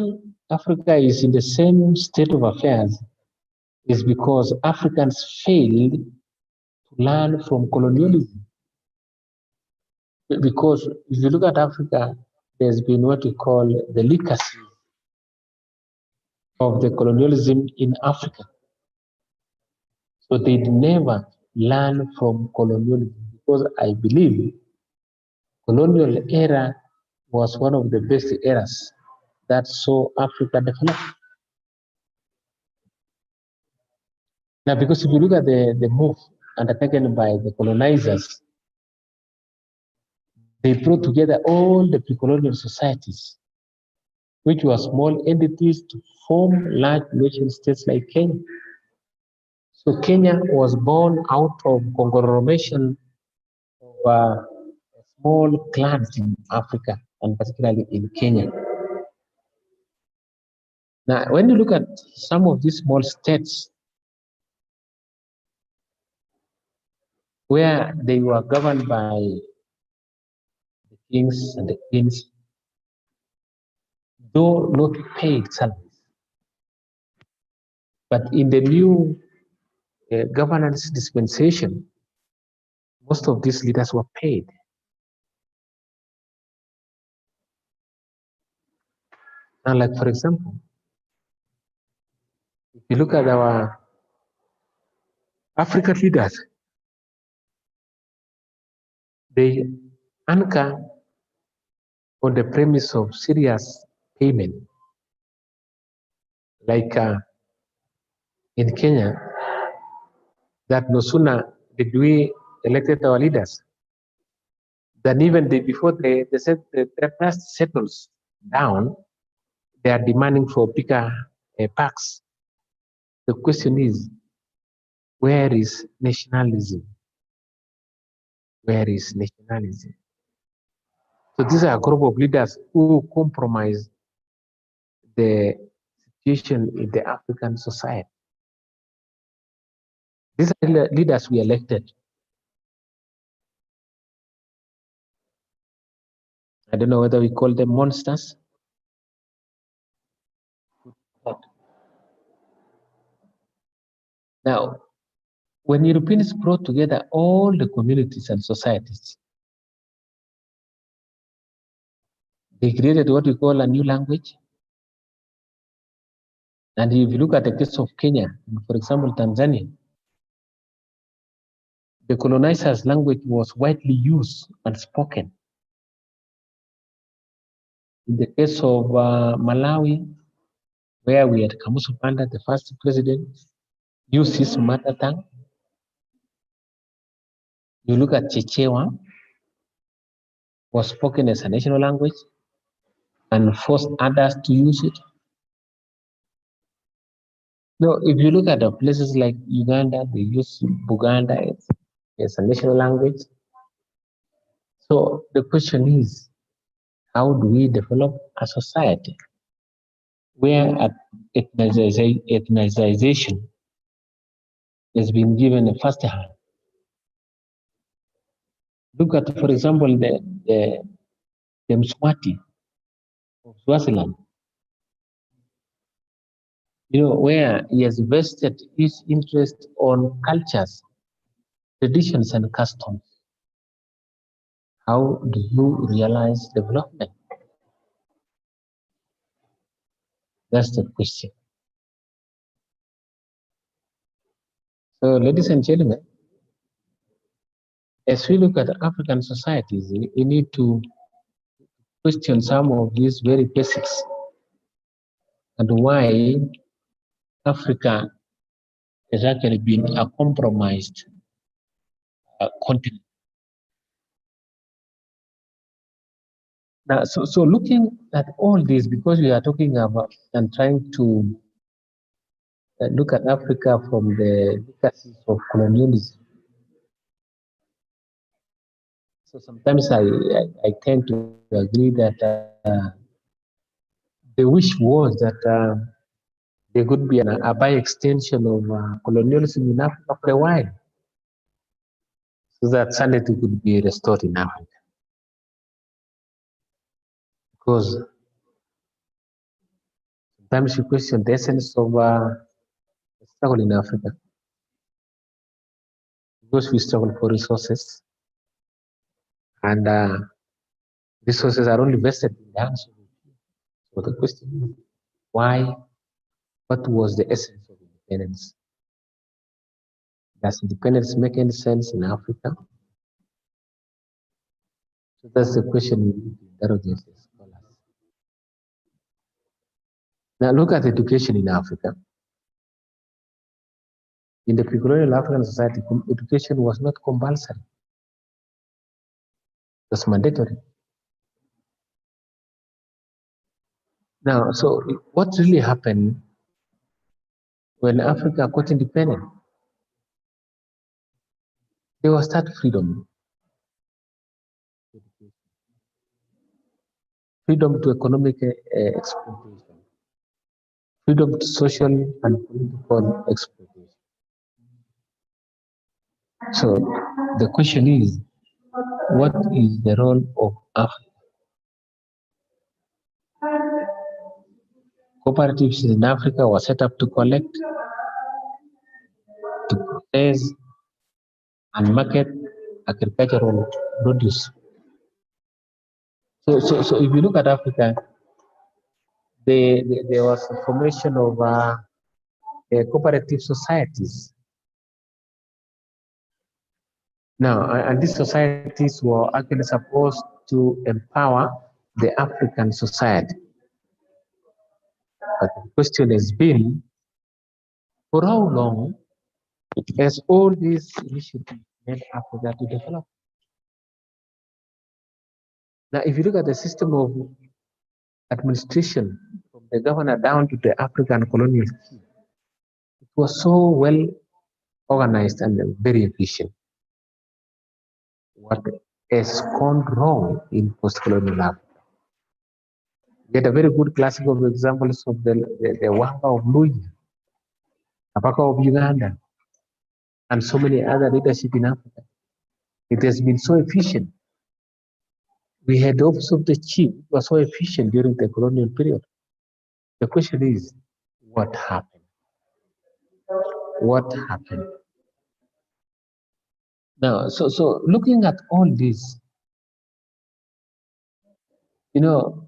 Africa is in the same state of affairs is because Africans failed to learn from colonialism. Because if you look at Africa, there's been what we call the legacy of the colonialism in Africa. So they never learn from colonialism, because I believe colonial era was one of the best eras that saw Africa develop. Now, because if you look at the move undertaken by the colonizers, they brought together all the pre-colonial societies, which were small entities, to form large nation states like Kenya. So Kenya was born out of conglomeration of small clans in Africa, and particularly in Kenya. Now, when you look at some of these small states where they were governed by the kings and the queens, though not paid salaries, but in the new governance dispensation, most of these leaders were paid. Now, like for example, if you look at our African leaders, they anchor on the premise of serious payment. Like in Kenya, that no sooner did we elected our leaders than even before they said the trust settles down, they are demanding for bigger packs. The question is, where is nationalism? Where is nationalism? So these are a group of leaders who compromise the situation in the African society. These are leaders we elected. I don't know whether we call them monsters. Now, when Europeans brought together all the communities and societies, they created what we call a new language. And if you look at the case of Kenya, for example, Tanzania, the colonizers' language was widely used and spoken. In the case of Malawi, where we had Kamuzu Banda, the first president, used his mother tongue. You look at Chichewa, was spoken as a national language and forced others to use it. No, if you look at the places like Uganda, they use Buganda as a national language. So the question is, how do we develop a society where ethnicization has been given a first hand? Look at, for example, the Mswati of Swaziland, where he has vested his interest on cultures, traditions, and customs. How do you realize development? That's the question. So, ladies and gentlemen, as we look at African societies, we need to question some of these very basics and why Africa has actually been a compromised continent. Now, so looking at all this, because we are talking about and trying to look at Africa from the legacies of colonialism. So sometimes I tend to agree that the wish was that there could be a by extension of colonialism in Africa for a while, so that sanity could be restored in Africa. Because sometimes you question the essence of the struggle in Africa, because we struggle for resources, and resources are only vested in the hands of the few. So the question is, why? What was the essence of independence? Does independence make any sense in Africa? So that's the question we need to interrogate as scholars. Now look at education in Africa. In the pre-colonial African society, education was not compulsory. It was mandatory. Now, so what really happened when Africa got independent? There was that freedom. Freedom to economic exploitation. Freedom to social and political exploitation. So the question is, what is the role of Africa? Cooperatives in Africa were set up to collect, to process, and market agricultural produce. So if you look at Africa, there was a formation of cooperative societies. Now, and these societies were actually supposed to empower the African society. But the question has been, for how long has all these initiatives made Africa to develop? Now, if you look at the system of administration, from the governor down to the African colonial scheme, it was so well organized and very efficient. What has gone wrong in post-colonial Africa? We had a very good classical examples of the Wanga of Luya, Apaka of Uganda, and so many other leadership in Africa. It has been so efficient. We had the office of the chief, it was so efficient during the colonial period. The question is, what happened? What happened? Now, so looking at all this, you know,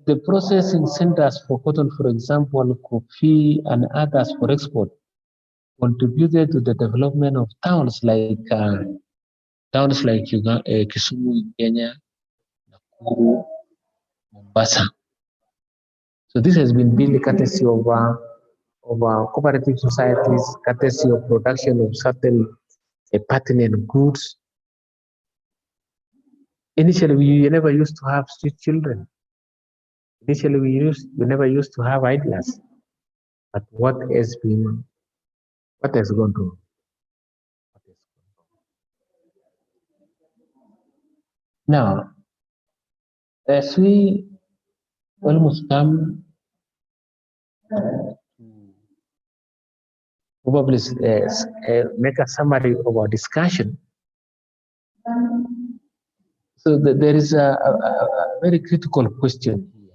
the processing centers for cotton, for example, coffee and others for export, contributed to the development of towns like Kisumu in Kenya, Nakuru, Mombasa. So this has been built courtesy of cooperative societies, courtesy of production of certain pertinent goods. Initially, we never used to have street children. Initially, we never used to have idlers. But what has gone wrong? Now, as we almost come to probably make a summary of our discussion, so there is a very critical question here.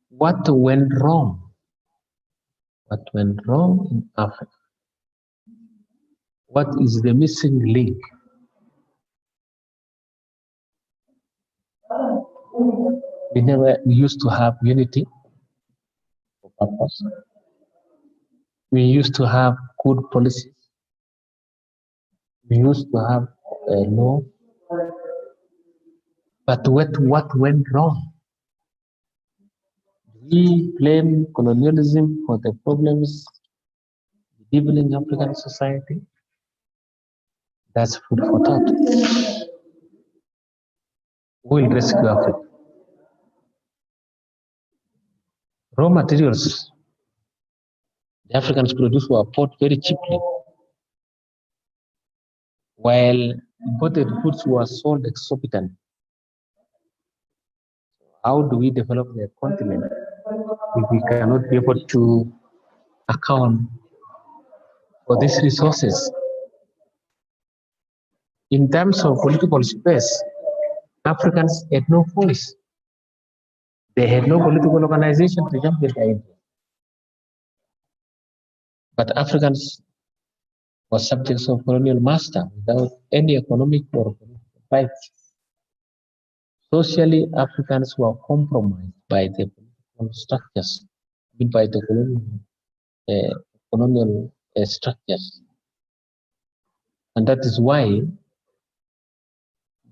What went wrong? What went wrong in Africa? What is the missing link? We used to have unity of purpose. We used to have good policies. We used to have a law. But what went wrong? We blame colonialism for the problems developing African society. That's food for thought. Who will rescue Africa? Raw materials the Africans produce were bought very cheaply, while imported goods were sold exorbitant. How do we develop the continent if we cannot be able to account for these resources? In terms of political space, Africans had no voice. They had no political organization to jump their ideas. But Africans were subjects of colonial master without any economic or political rights. Socially, Africans were compromised by the political structures, by the colonial structures. And that is why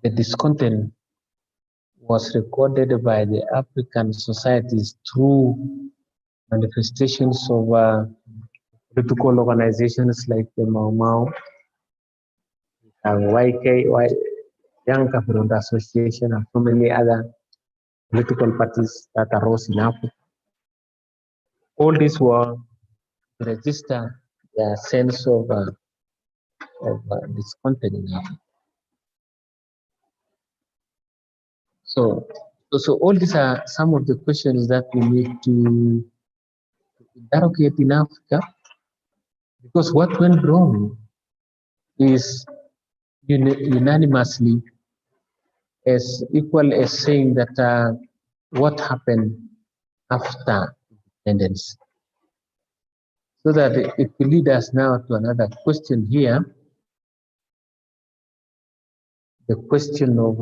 the discontent was recorded by the African societies through manifestations of political organizations like the Mau Mau, Young Capital Association, and so many other political parties that arose in Africa. All these were to register the sense of discontent in Africa. So all these are some of the questions that we need to interrogate in Africa, because what went wrong is unanimously as equal as saying that what happened after independence. So that it will lead us now to another question here, the question of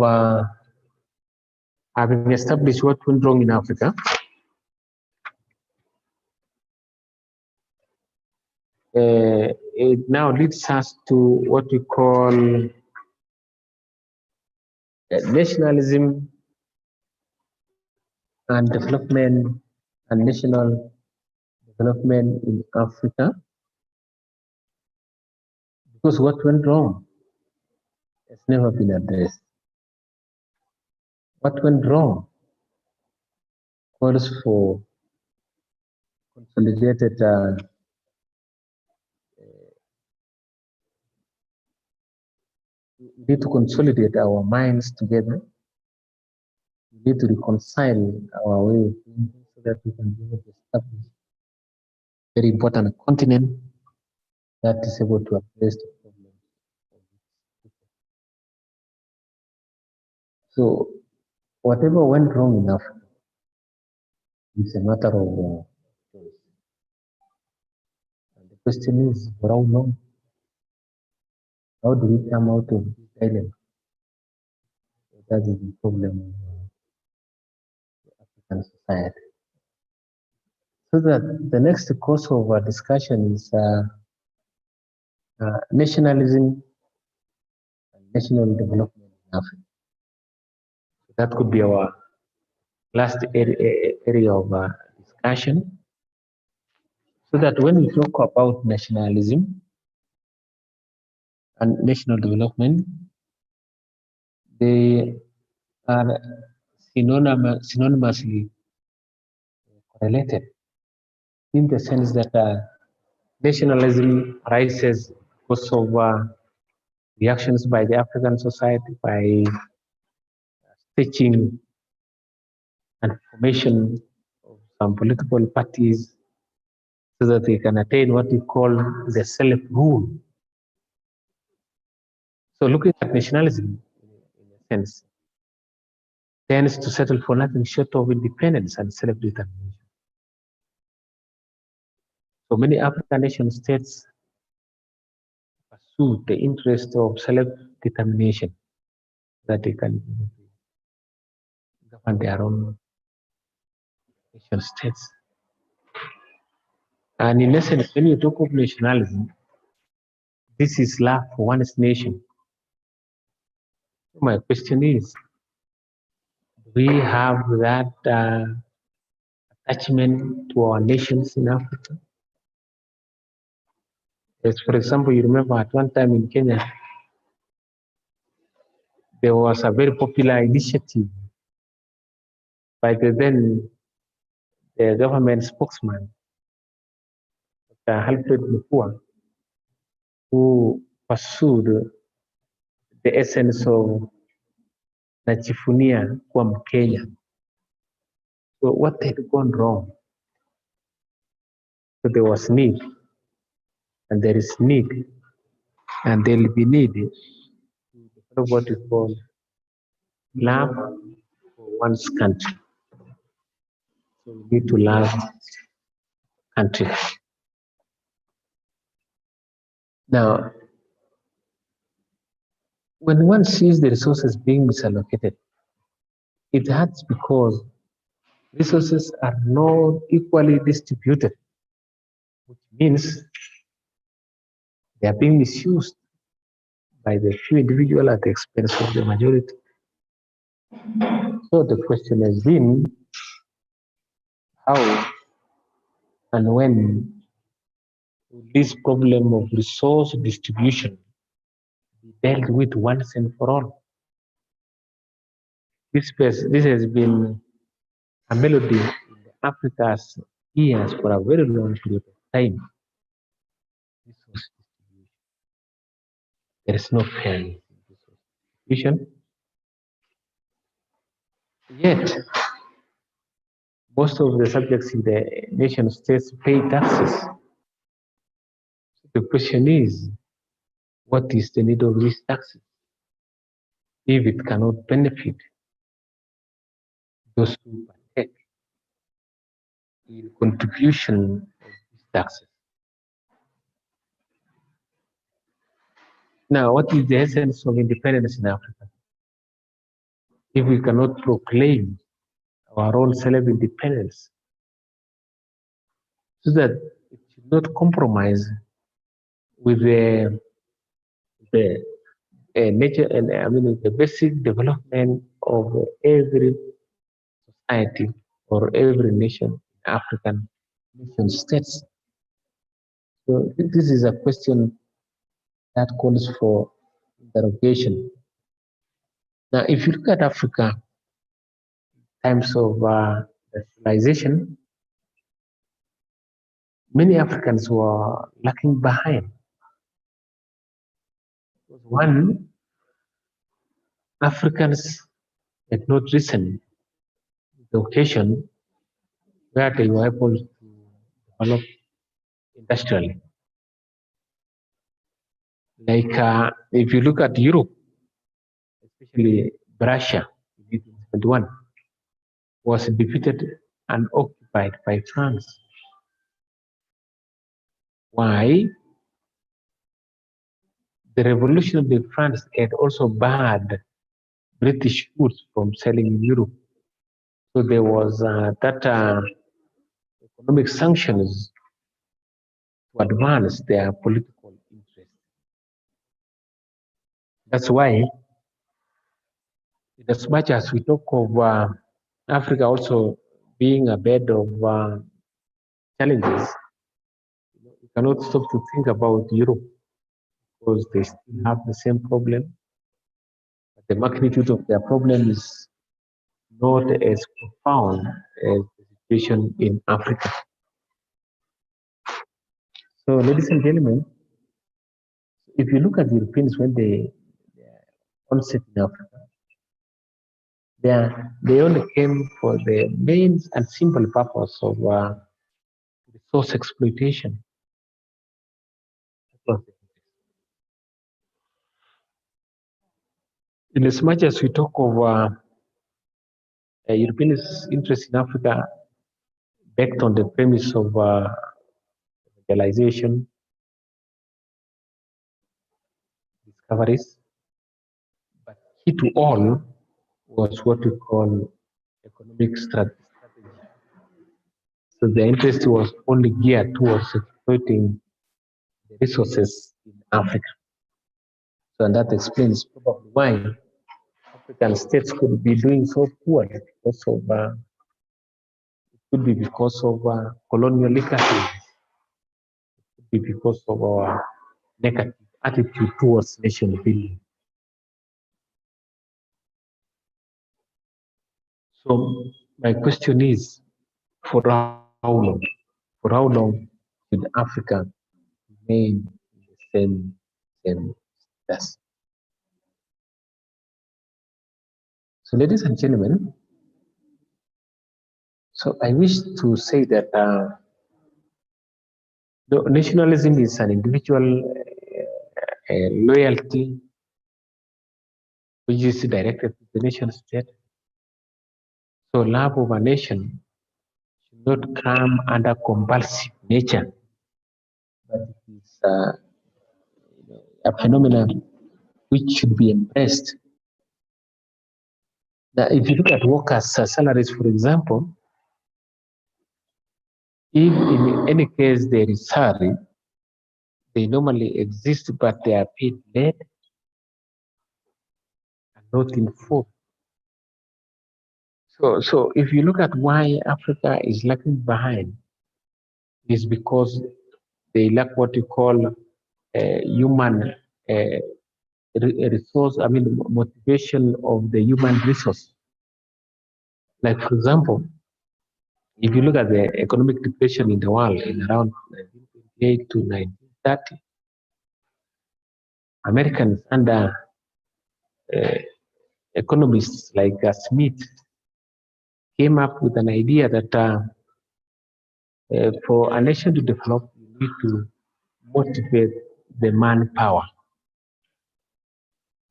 having established what went wrong in Africa, it now leads us to what we call nationalism and development and national development in Africa. Because what went wrong has never been addressed. What went wrong calls for consolidated we need to consolidate our minds together. We need to reconcile our way of thinking so that we can be able to establish a very important continent that is able to address the problem. So whatever went wrong in Africa is a matter of choice. And the question is, for how long? How do we come out of this dilemma? That is the problem of the African society. So that the next course of our discussion is nationalism and national development in Africa. That could be our last area of discussion. So that when we talk about nationalism and national development, they are synonymously correlated, in the sense that nationalism arises because of reactions by the African society, by stitching and formation of some political parties so that they can attain what we call the self-rule. So looking at nationalism, in a sense, tends to settle for nothing short of independence and self-determination. So many African nation states pursue the interest of self-determination, that they can govern their own nation states. And in essence, when you talk of nationalism, this is love for one's nation. So my question is, do we have that attachment to our nations in Africa? As for example, you remember at one time in Kenya, there was a very popular initiative by the government spokesman, Dr. Alfred Mukua, who pursued the essence of najivunia kuwa Mkenya. So what had gone wrong? So there was need, and there is need, and there will be need to develop what we call love for one's country. So we need to love country. Now, when one sees the resources being misallocated, it hurts because resources are not equally distributed, which means they are being misused by the few individuals at the expense of the majority. So the question has been, how and when will this problem of resource distribution be dealt with once and for all? This has been a melody in Africa's ears for a very long period of time. Resource distribution. There is no fairness in resource distribution. Yet, most of the subjects in the nation states pay taxes. The question is, what is the need of these taxes if it cannot benefit those who partake in contribution of these taxes? Now, what is the essence of independence in Africa? If we cannot proclaim our own self-independence, so that it should not compromise with the nature and the basic development of every society or every nation, African nation states. So this is a question that calls for interrogation. Now, if you look at Africa, in times of civilization, many Africans were lagging behind. One, Africans had not risen the occasion where they were able to develop industrially. Like if you look at Europe, especially Russia in 1871, was defeated and occupied by France. Why? The revolution of France had also barred British goods from selling in Europe. So there was that economic sanctions to advance their political interests. That's why, as much as we talk of Africa also being a bed of challenges, we cannot stop to think about Europe because they still have the same problem. But the magnitude of their problem is not as profound as the situation in Africa. So, ladies and gentlemen, if you look at the Europeans when they onset in Africa, they only came for the main and simple purpose of resource exploitation. In as much as we talk of European interest in Africa, based on the premise of legalization, discoveries, but key to all was what we call economic strategy. So the interest was only geared towards exploiting the resources in Africa. So and that explains probably why African states could be doing so poorly because of it could be because of colonial legacy, it could be because of our negative attitude towards nation building. So my question is, for how long? For how long should Africa remain in the same status? So, ladies and gentlemen, so I wish to say that nationalism is an individual loyalty which is directed to the nation state. So love of a nation should not come under compulsive nature, but it is a phenomenon which should be embraced. Now, if you look at workers' salaries, for example, if in any case there is salary, they normally exist, but they are paid late and not in full. So if you look at why Africa is lagging behind, is because they lack what you call human resource, motivation of the human resource. Like, for example, if you look at the economic depression in the world in around 1928 to 1930, Americans under economists like Smith came up with an idea that for a nation to develop, you need to motivate the manpower.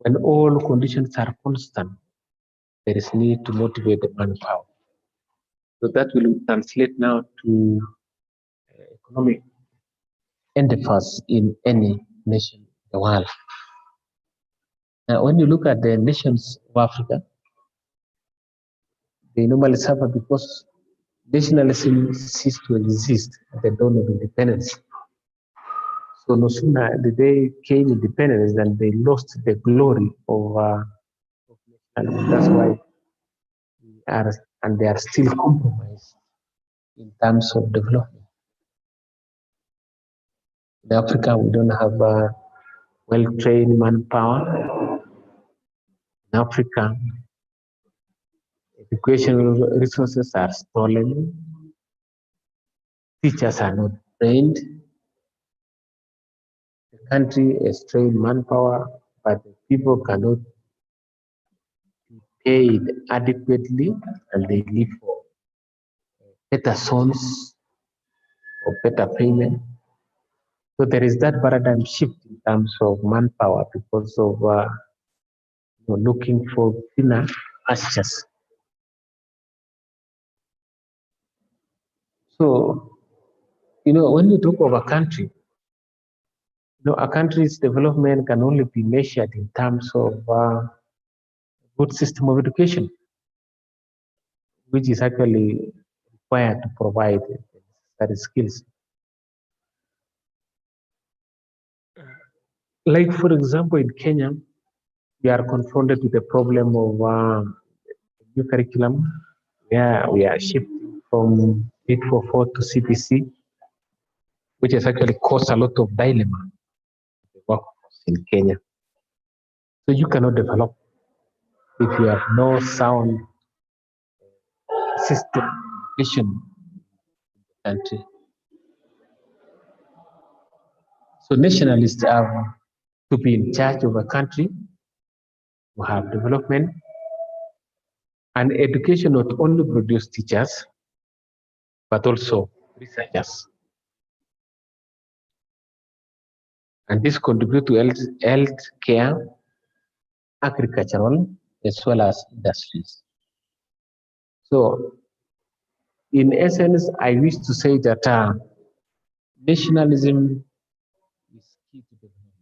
When all conditions are constant, there is need to motivate the manpower. So that will translate now to economic endeavors in any nation in the world. Now, when you look at the nations of Africa, they normally suffer because nationalism ceased to exist at the dawn of independence. So no sooner did they gain independence than they lost the glory of nationalism. That's why they are still compromised in terms of development. In Africa, we don't have well-trained manpower. In Africa, educational resources are stolen. Teachers are not trained. The country has trained manpower, but the people cannot be paid adequately, and they live for better sons or better payment. So there is that paradigm shift in terms of manpower because of looking for thinner pastures. So, when you talk of a country, a country's development can only be measured in terms of a good system of education, which is actually required to provide the necessary skills. Like, for example, in Kenya, we are confronted with the problem of new curriculum, where we are shifting from 844 to CPC, which has actually caused a lot of dilemma in the workforce in Kenya. So you cannot develop if you have no sound system education in the country. So nationalists have to be in charge of a country, to have development, and education not only produce teachers, but also researchers. And this contribute to health care, agricultural, as well as industries. So, in essence, I wish to say that nationalism is key to development.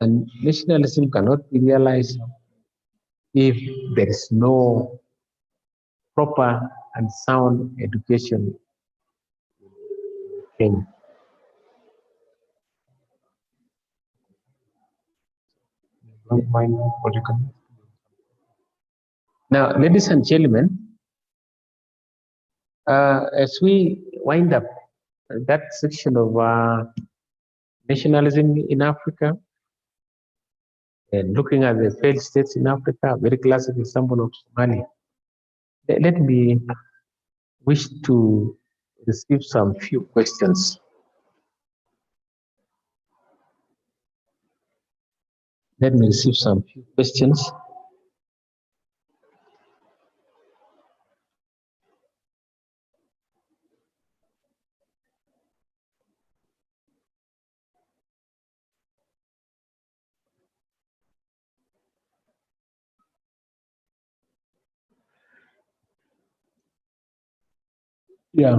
And nationalism cannot be realized if there is no proper and sound education in Kenya. Don't mind what you can. Now, ladies and gentlemen, as we wind up that section of nationalism in Africa and looking at the failed states in Africa, a very classic example of Somalia, let me wish to receive some few questions. Let me receive some few questions. Yeah.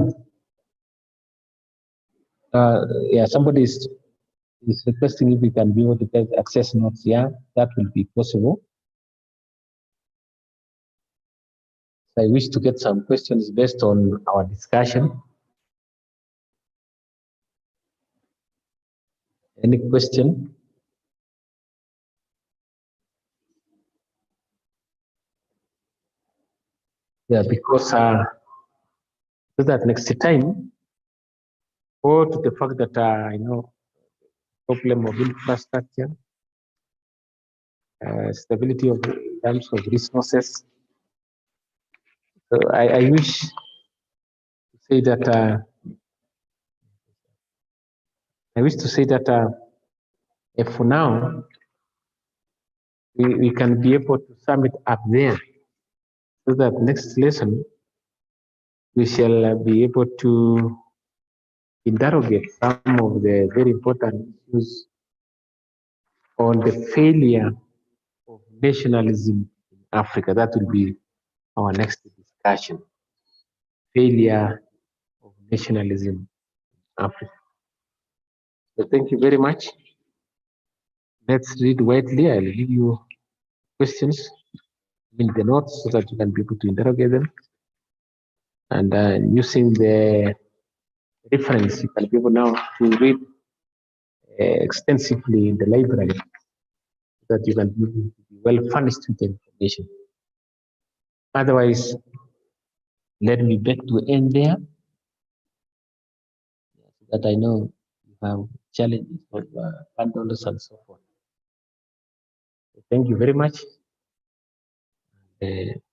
Somebody is requesting if we can be able to get access notes. Yeah, that will be possible. So I wish to get some questions based on our discussion. Any question? Yeah, because so that next time, or to the fact that problem of infrastructure, stability of in terms of resources. So I wish to say that for now we can be able to sum it up there, so that next lesson we shall be able to interrogate some of the very important issues on the failure of nationalism in Africa. That will be our next discussion. Failure of nationalism in Africa. So thank you very much. Let's read widely. I'll give you questions in the notes so that you can be able to interrogate them. And using the reference, you can be able now to read extensively in the library so that you can be well furnished with the information. Otherwise, let me beg to end there, so that I know you have challenges of $1 and so forth. Thank you very much.